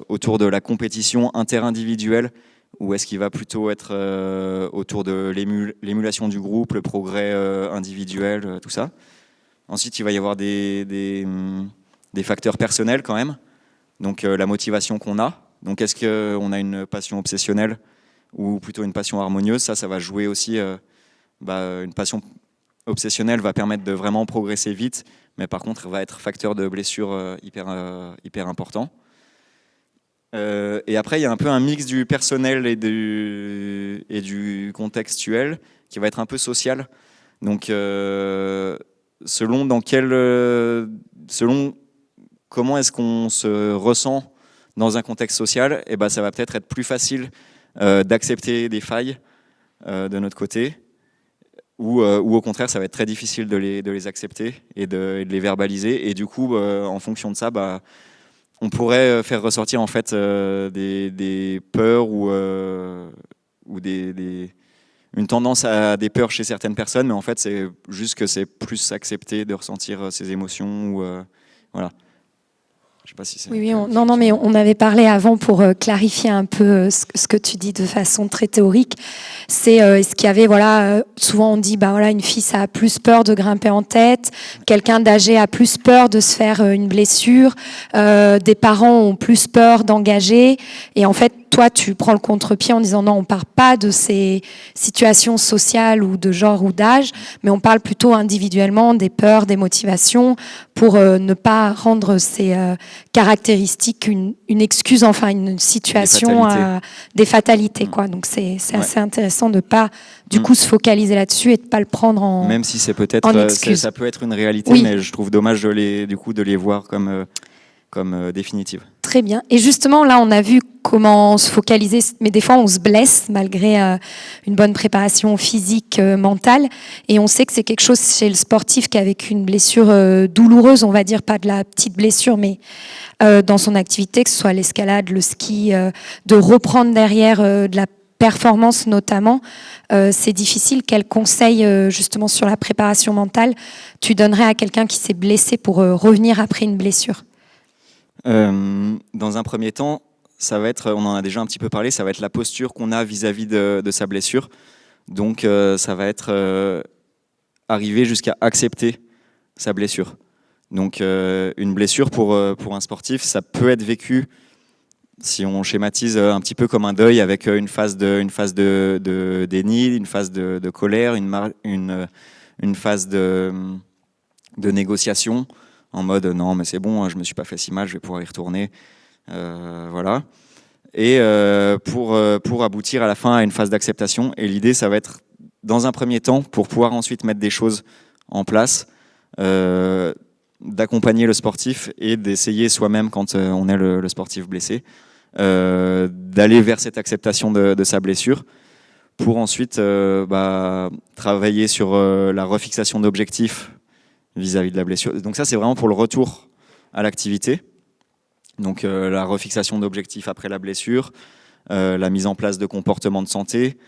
autour de la compétition interindividuelle ou est-ce qu'il va plutôt être autour de l'émulation du groupe, le progrès individuel, tout ça. Ensuite, il va y avoir des facteurs personnels quand même. Donc la motivation qu'on a. Donc est-ce qu'on a une passion obsessionnelle ou plutôt une passion harmonieuse? Ça va jouer aussi. Une passion obsessionnelle va permettre de vraiment progresser vite, mais par contre va être facteur de blessure hyper important. Et après, il y a un peu un mix du personnel et du contextuel qui va être un peu social. Donc selon comment est-ce qu'on se ressent dans un contexte social, et ça va peut-être être plus facile d'accepter des failles de notre côté, ou au contraire, ça va être très difficile de les accepter et de les verbaliser. Et du coup, en fonction de ça, on pourrait faire ressortir en fait des peurs ou une tendance à des peurs chez certaines personnes, mais en fait, c'est juste que c'est plus accepté de ressentir ces émotions. Voilà. Je sais pas si c'est oui, non, mais on avait parlé avant pour clarifier un peu ce que tu dis de façon très théorique. C'est ce qu'il y avait, souvent on dit, une fille ça a plus peur de grimper en tête, quelqu'un d'âgé a plus peur de se faire une blessure, des parents ont plus peur d'engager, et en fait, toi, tu prends le contre-pied en disant non, on part pas de ces situations sociales ou de genre ou d'âge, mais on parle plutôt individuellement des peurs, des motivations, pour ne pas rendre ces caractéristiques une excuse, enfin une situation des fatalités, quoi. Donc c'est assez intéressant de pas du coup se focaliser là-dessus et de pas le prendre en même si c'est peut-être ça peut être une réalité, oui. Mais je trouve dommage de les voir comme définitives. Très bien. Et justement, là, on a vu comment se focaliser, mais des fois, on se blesse malgré une bonne préparation physique, mentale. Et on sait que c'est quelque chose chez le sportif qui a vécu une blessure douloureuse, on va dire, pas de la petite blessure, mais dans son activité, que ce soit l'escalade, le ski, de reprendre derrière de la performance notamment. C'est difficile. Quel conseil, justement, sur la préparation mentale, tu donnerais à quelqu'un qui s'est blessé pour revenir après une blessure ? Dans un premier temps, ça va être, on en a déjà un petit peu parlé, ça va être la posture qu'on a vis-à-vis de sa blessure. Donc ça va être arriver jusqu'à accepter sa blessure. Donc une blessure pour un sportif, ça peut être vécu, si on schématise un petit peu comme un deuil, avec une phase de déni, une phase de colère, une phase de négociation, en mode non mais c'est bon, je me suis pas fait si mal, je vais pouvoir y retourner, voilà. Et pour aboutir à la fin à une phase d'acceptation. Et l'idée, ça va être, dans un premier temps, pour pouvoir ensuite mettre des choses en place, d'accompagner le sportif et d'essayer soi-même, quand on est le sportif blessé, d'aller vers cette acceptation de sa blessure, pour ensuite travailler sur la refixation d'objectifs vis-à-vis de la blessure. Donc ça, c'est vraiment pour le retour à l'activité. Donc la refixation d'objectifs après la blessure, la mise en place de comportements de santé.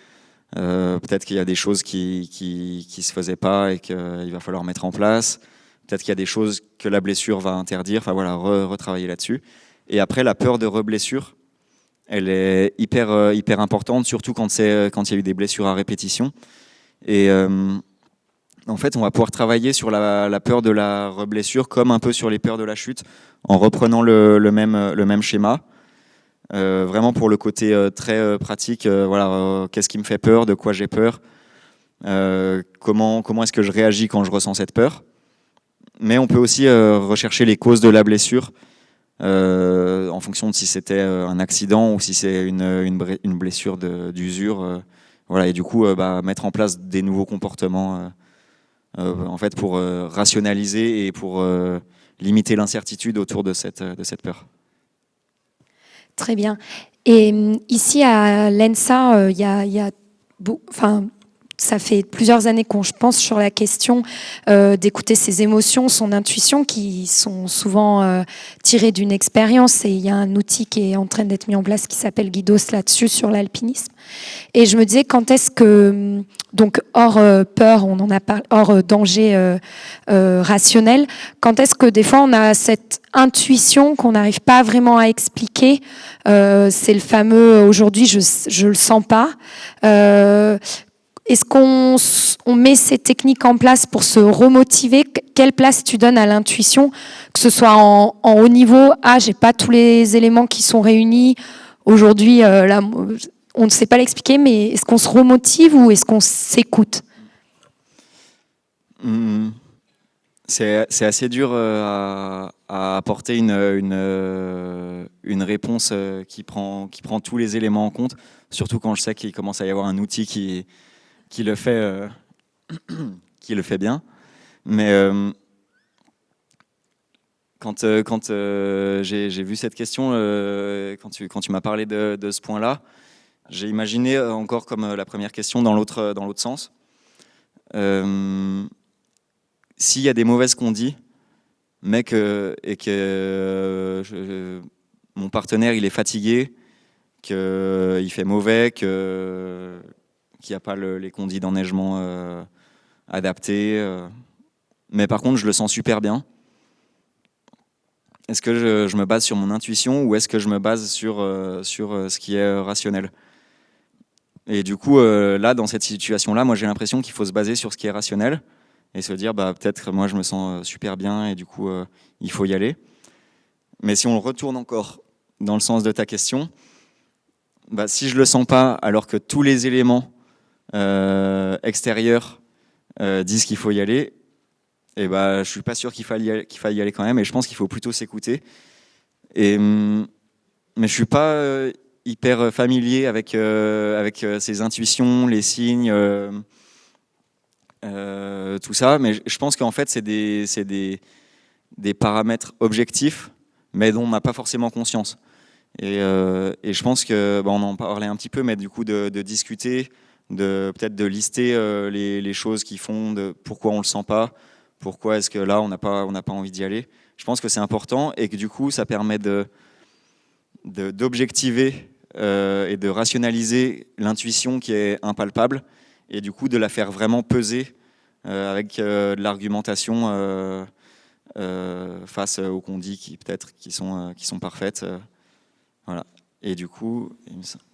Peut-être qu'il y a des choses qui se faisaient pas et qu'il va falloir mettre en place. Peut-être qu'il y a des choses que la blessure va interdire, enfin voilà, retravailler là-dessus. Et après, la peur de reblessure, elle est hyper importante, surtout quand il y a eu des blessures à répétition. Et en fait, on va pouvoir travailler sur la peur de la reblessure comme un peu sur les peurs de la chute, en reprenant le même schéma. Vraiment pour le côté très pratique, qu'est-ce qui me fait peur, de quoi j'ai peur, comment est-ce que je réagis quand je ressens cette peur. Mais on peut aussi rechercher les causes de la blessure en fonction de si c'était un accident ou si c'est une blessure d'usure. Et du coup, mettre en place des nouveaux comportements en fait, pour rationaliser et pour limiter l'incertitude autour de cette peur. Très bien. Et ici à l'ENSA, ça fait plusieurs années qu'on pense sur la question d'écouter ses émotions, son intuition, qui sont souvent tirées d'une expérience. Et il y a un outil qui est en train d'être mis en place qui s'appelle Guidos là-dessus, sur l'alpinisme. Et je me disais, quand est-ce que, donc hors peur, on en a parlé, hors danger rationnel, quand est-ce que des fois on a cette intuition qu'on n'arrive pas vraiment à expliquer, c'est le fameux « aujourd'hui je le sens pas ». Est-ce qu'on met ces techniques en place pour se remotiver? Quelle place tu donnes à l'intuition, que ce soit en haut niveau? Ah, j'ai pas tous les éléments qui sont réunis. Aujourd'hui, là, on ne sait pas l'expliquer, mais est-ce qu'on se remotive ou est-ce qu'on s'écoute? C'est assez dur à apporter une réponse qui prend tous les éléments en compte, surtout quand je sais qu'il commence à y avoir un outil qui le fait bien. Mais quand j'ai vu cette question, quand tu m'as parlé de ce point-là, j'ai imaginé encore comme la première question dans l'autre sens. S'il y a des mauvaises qu'on dit, mais mon partenaire il est fatigué, qu'il fait mauvais, qu'il n'y a pas les condis d'enneigement adaptés, mais par contre je le sens super bien. Est-ce que je me base sur mon intuition ou est-ce que je me base sur ce qui est rationnel? Et du coup, là, dans cette situation-là, moi j'ai l'impression qu'il faut se baser sur ce qui est rationnel et se dire, peut-être moi je me sens super bien et du coup, il faut y aller. Mais si on le retourne encore dans le sens de ta question, si je le sens pas alors que tous les éléments extérieurs disent qu'il faut y aller, je suis pas sûr qu'il faille y aller quand même, et je pense qu'il faut plutôt s'écouter. Mais je suis pas hyper familier avec ses intuitions, les signes, tout ça, mais je pense qu'en fait c'est des paramètres objectifs, mais dont on n'a pas forcément conscience. Et je pense que on en parlait un petit peu, mais du coup de discuter, peut-être de lister les choses qui font, de pourquoi on le sent pas. Pourquoi est-ce que là, on n'a pas envie d'y aller? Je pense que c'est important et que du coup, ça permet d'objectiver et de rationaliser l'intuition qui est impalpable et du coup de la faire vraiment peser avec de l'argumentation face aux condits qui sont parfaites. Voilà. Et du coup,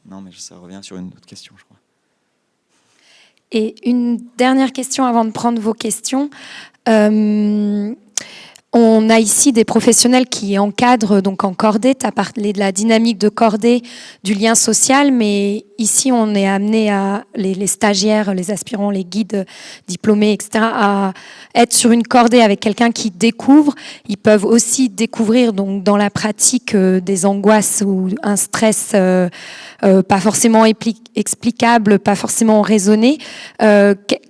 non, mais ça revient sur une autre question, je crois. Et une dernière question avant de prendre vos questions. On a ici des professionnels qui encadrent donc en cordée. Tu as parlé de la dynamique de cordée, du lien social, mais ici on est amené à les stagiaires, les aspirants, les guides diplômés, etc., à être sur une cordée avec quelqu'un qui découvre. Ils peuvent aussi découvrir donc dans la pratique des angoisses ou un stress pas forcément explicable, pas forcément raisonné.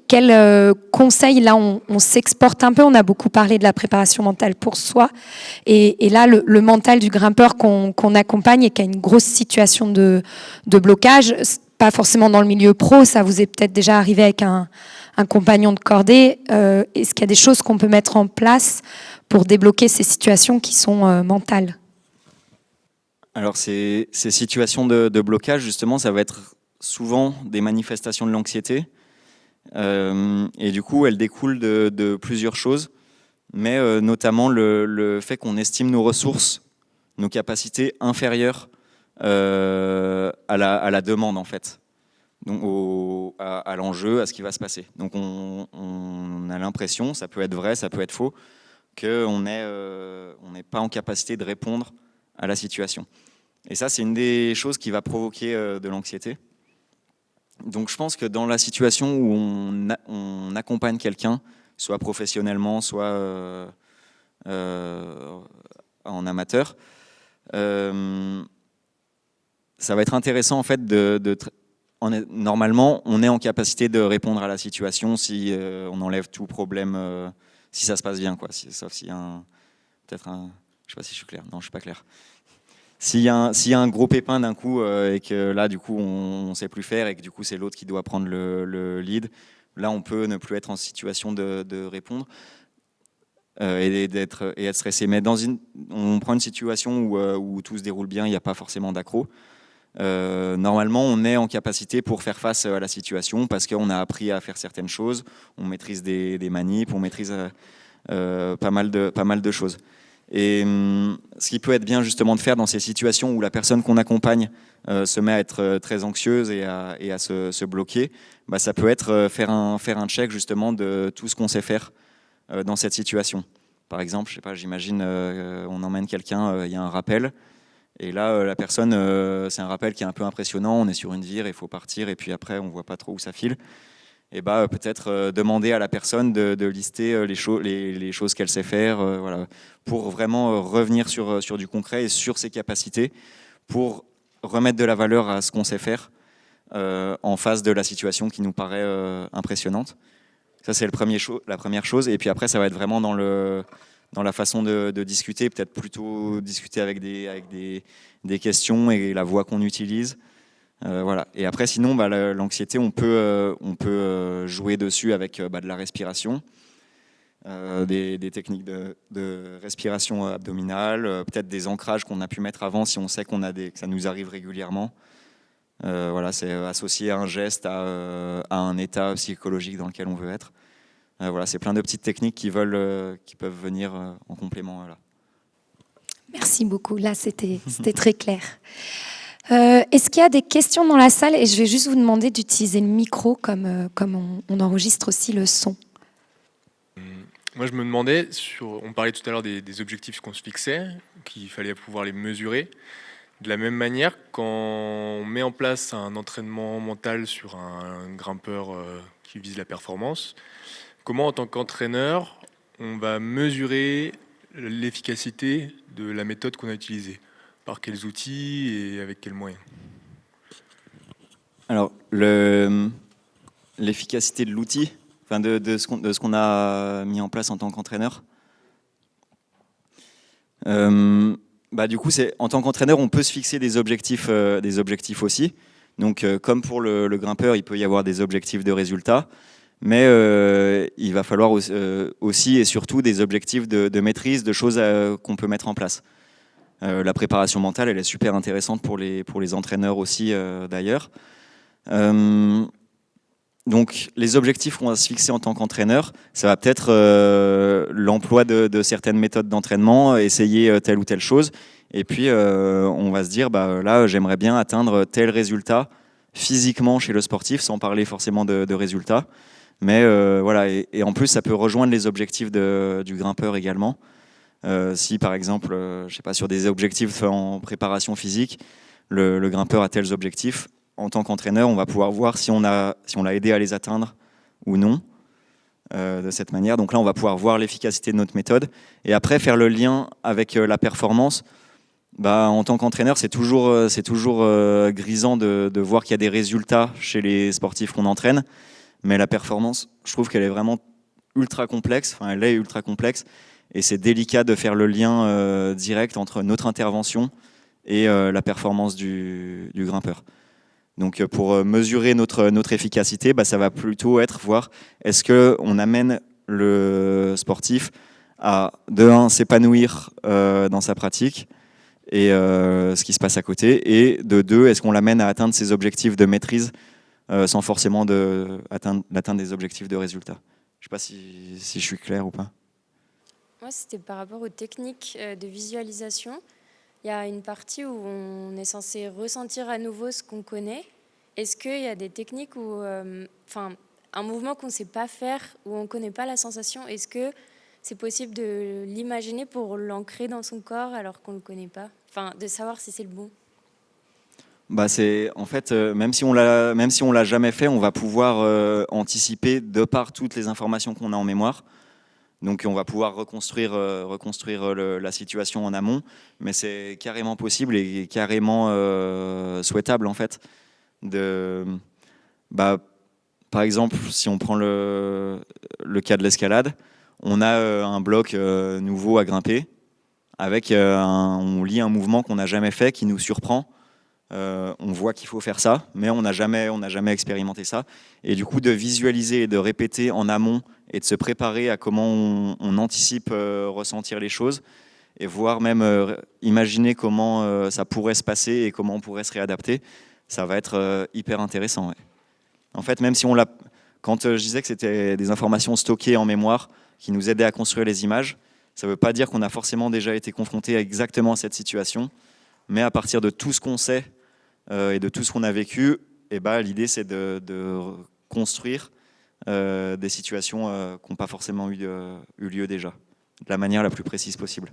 Quel conseil, là on s'exporte un peu, on a beaucoup parlé de la préparation mentale pour soi, et là le mental du grimpeur qu'on accompagne et qui a une grosse situation de blocage, pas forcément dans le milieu pro, ça vous est peut-être déjà arrivé avec un compagnon de cordée, est-ce qu'il y a des choses qu'on peut mettre en place pour débloquer ces situations qui sont mentales? Alors ces situations de blocage, justement, ça va être souvent des manifestations de l'anxiété. Et du coup, elles découlent de plusieurs choses. mais notamment le fait qu'on estime nos ressources, nos capacités inférieures à la demande en fait, donc à l'enjeu, à ce qui va se passer. Donc on a l'impression, ça peut être vrai, ça peut être faux, qu'on n'est pas en capacité de répondre à la situation. Et ça, c'est une des choses qui va provoquer de l'anxiété. Donc je pense que dans la situation où on accompagne quelqu'un, soit professionnellement, soit en amateur, ça va être intéressant en fait normalement, on est en capacité de répondre à la situation si on enlève tout problème, si ça se passe bien, quoi. Sauf s'il y a peut-être un, je sais pas si je suis clair. Non, je suis pas clair. S'il y a un gros pépin d'un coup et que là, du coup, on ne sait plus faire et que du coup, c'est l'autre qui doit prendre le lead, là, on peut ne plus être en situation de répondre et être stressé. Mais on prend une situation où tout se déroule bien, il n'y a pas forcément d'accro. Normalement, on est en capacité pour faire face à la situation parce qu'on a appris à faire certaines choses, on maîtrise des manips, on maîtrise pas mal de choses. Et ce qui peut être bien justement de faire dans ces situations où la personne qu'on accompagne se met à être très anxieuse et à se bloquer, bah, ça peut être faire un check justement de tout ce qu'on sait faire dans cette situation. Par exemple, je sais pas, j'imagine on emmène quelqu'un, il y a un rappel, et là la personne, c'est un rappel qui est un peu impressionnant, on est sur une vire, il faut partir, et puis après on voit pas trop où ça file. Et bah, peut-être demander à la personne de lister les choses qu'elle sait faire, voilà, pour vraiment revenir sur du concret et sur ses capacités, pour remettre de la valeur à ce qu'on sait faire en face de la situation qui nous paraît impressionnante. Ça, c'est la première chose. Et puis après, ça va être vraiment dans la façon de discuter, peut-être plutôt discuter avec des questions et la voix qu'on utilise. Voilà. Et après, sinon, bah, l'anxiété, on peut jouer dessus avec de la respiration, des techniques de respiration abdominale, peut-être des ancrages qu'on a pu mettre avant si on sait que ça nous arrive régulièrement. Voilà, c'est associé à un geste, à un état psychologique dans lequel on veut être. Voilà, c'est plein de petites techniques qui peuvent venir en complément. Là. Merci beaucoup. Là, c'était très clair. Est-ce qu'il y a des questions dans la salle? Et je vais juste vous demander d'utiliser le micro comme on enregistre aussi le son. Moi, je me demandais, on parlait tout à l'heure des objectifs qu'on se fixait, qu'il fallait pouvoir les mesurer. De la même manière, quand on met en place un entraînement mental sur un grimpeur qui vise la performance, comment en tant qu'entraîneur, on va mesurer l'efficacité de la méthode qu'on a utilisée? Par quels outils et avec quels moyens? Alors, l'efficacité de l'outil, enfin de ce qu'on a mis en place en tant qu'entraîneur. Du coup, en tant qu'entraîneur, on peut se fixer des objectifs aussi. Donc, comme pour le grimpeur, il peut y avoir des objectifs de résultats, mais il va falloir aussi et surtout des objectifs de maîtrise, de choses qu'on peut mettre en place. La préparation mentale, elle est super intéressante pour les entraîneurs aussi, d'ailleurs. Donc, les objectifs qu'on va se fixer en tant qu'entraîneur, ça va peut-être l'emploi de certaines méthodes d'entraînement, essayer telle ou telle chose, et puis on va se dire, là, j'aimerais bien atteindre tel résultat physiquement chez le sportif, sans parler forcément de résultats. Mais voilà, et en plus, ça peut rejoindre les objectifs du grimpeur également. Si par exemple, je sais pas, sur des objectifs en préparation physique, le grimpeur a tels objectifs, en tant qu'entraîneur, on va pouvoir voir si on l'a aidé à les atteindre ou non, de cette manière. Donc là, on va pouvoir voir l'efficacité de notre méthode. Et après, faire le lien avec la performance. En tant qu'entraîneur, c'est toujours grisant de voir qu'il y a des résultats chez les sportifs qu'on entraîne. Mais la performance, je trouve qu'elle est vraiment ultra complexe. Enfin, elle est ultra complexe. Et c'est délicat de faire le lien direct entre notre intervention et la performance du grimpeur. Donc pour mesurer notre efficacité, ça va plutôt être voir est-ce qu'on amène le sportif à, de un, s'épanouir dans sa pratique et ce qui se passe à côté, et de deux, est-ce qu'on l'amène à atteindre ses objectifs de maîtrise sans forcément atteindre des objectifs de résultat. Je ne sais pas si je suis clair ou pas. Moi, c'était par rapport aux techniques de visualisation. Il y a une partie où on est censé ressentir à nouveau ce qu'on connaît. Est-ce qu'il y a des techniques où, un mouvement qu'on ne sait pas faire, où on ne connaît pas la sensation, est-ce que c'est possible de l'imaginer pour l'ancrer dans son corps alors qu'on ne le connaît pas? De savoir si c'est le bon. C'est en fait, même si on l'a jamais fait, on va pouvoir anticiper de par toutes les informations qu'on a en mémoire. Donc on va pouvoir reconstruire la situation en amont, mais c'est carrément possible et carrément souhaitable en fait. Par exemple, si on prend le cas de l'escalade, on a un bloc nouveau à grimper, avec on lit un mouvement qu'on n'a jamais fait, qui nous surprend. On voit qu'il faut faire ça, mais on n'a jamais expérimenté ça. Et du coup, de visualiser et de répéter en amont et de se préparer à comment on anticipe ressentir les choses et voir même imaginer comment ça pourrait se passer et comment on pourrait se réadapter, ça va être hyper intéressant. Ouais. En fait, même si quand je disais que c'était des informations stockées en mémoire qui nous aidaient à construire les images, ça ne veut pas dire qu'on a forcément déjà été confronté exactement à cette situation, mais à partir de tout ce qu'on sait et de tout ce qu'on a vécu, l'idée c'est de construire des situations qui n'ont pas forcément eu lieu déjà, de la manière la plus précise possible.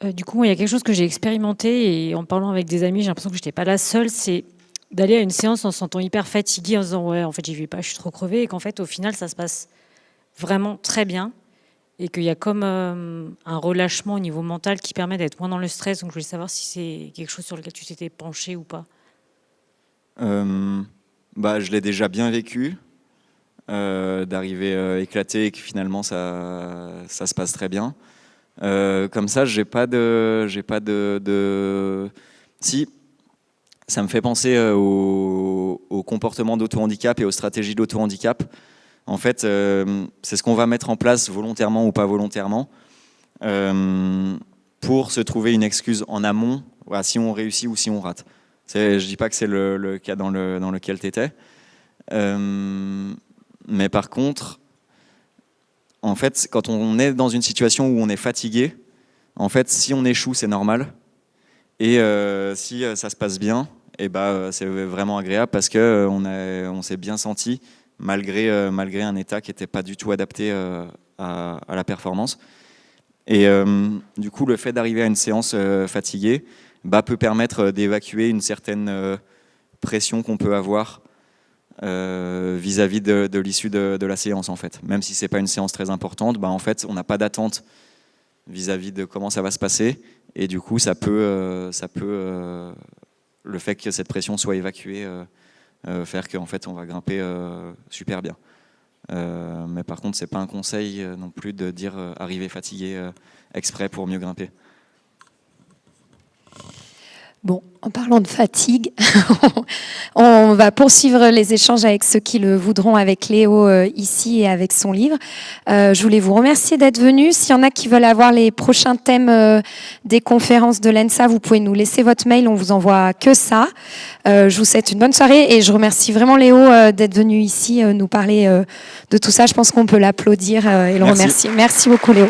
Du coup, il y a quelque chose que j'ai expérimenté, et en parlant avec des amis, j'ai l'impression que je n'étais pas la seule, c'est d'aller à une séance en se sentant hyper fatiguée, en se disant « ouais, en fait, j'y vais pas, je suis trop crevée », et qu'en fait, au final, ça se passe vraiment très bien, et qu'il y a comme un relâchement au niveau mental qui permet d'être moins dans le stress. Donc, je voulais savoir si c'est quelque chose sur lequel tu t'étais penché ou pas. Je l'ai déjà bien vécu, d'arriver éclaté et que finalement ça se passe très bien. Comme ça, j'ai pas de. Si, ça me fait penser au comportement d'auto-handicap et aux stratégies d'auto-handicap. En fait, c'est ce qu'on va mettre en place volontairement ou pas volontairement pour se trouver une excuse en amont, voilà, si on réussit ou si on rate. Je dis pas que c'est le cas dans lequel tu étais. Mais par contre, en fait, quand on est dans une situation où on est fatigué, en fait, si on échoue, c'est normal. Et si ça se passe bien, c'est vraiment agréable parce qu'on s'est bien senti malgré un état qui n'était pas du tout adapté à la performance. Et du coup, le fait d'arriver à une séance fatiguée peut permettre d'évacuer une certaine pression qu'on peut avoir vis-à-vis de l'issue de la séance, en fait. Même si ce n'est pas une séance très importante, en fait, on n'a pas d'attente vis-à-vis de comment ça va se passer. Et du coup, ça peut le fait que cette pression soit évacuée, faire qu'en fait, on va grimper super bien. Mais par contre, c'est pas un conseil non plus de dire arriver fatigué exprès pour mieux grimper. Bon, en parlant de fatigue, on va poursuivre les échanges avec ceux qui le voudront avec Léo ici et avec son livre. Je voulais vous remercier d'être venus. S'il y en a qui veulent avoir les prochains thèmes des conférences de l'ENSA, vous pouvez nous laisser votre mail, on vous envoie que ça. Je vous souhaite une bonne soirée et je remercie vraiment Léo d'être venu ici nous parler de tout ça. Je pense qu'on peut l'applaudir et le remercier. Merci beaucoup Léo.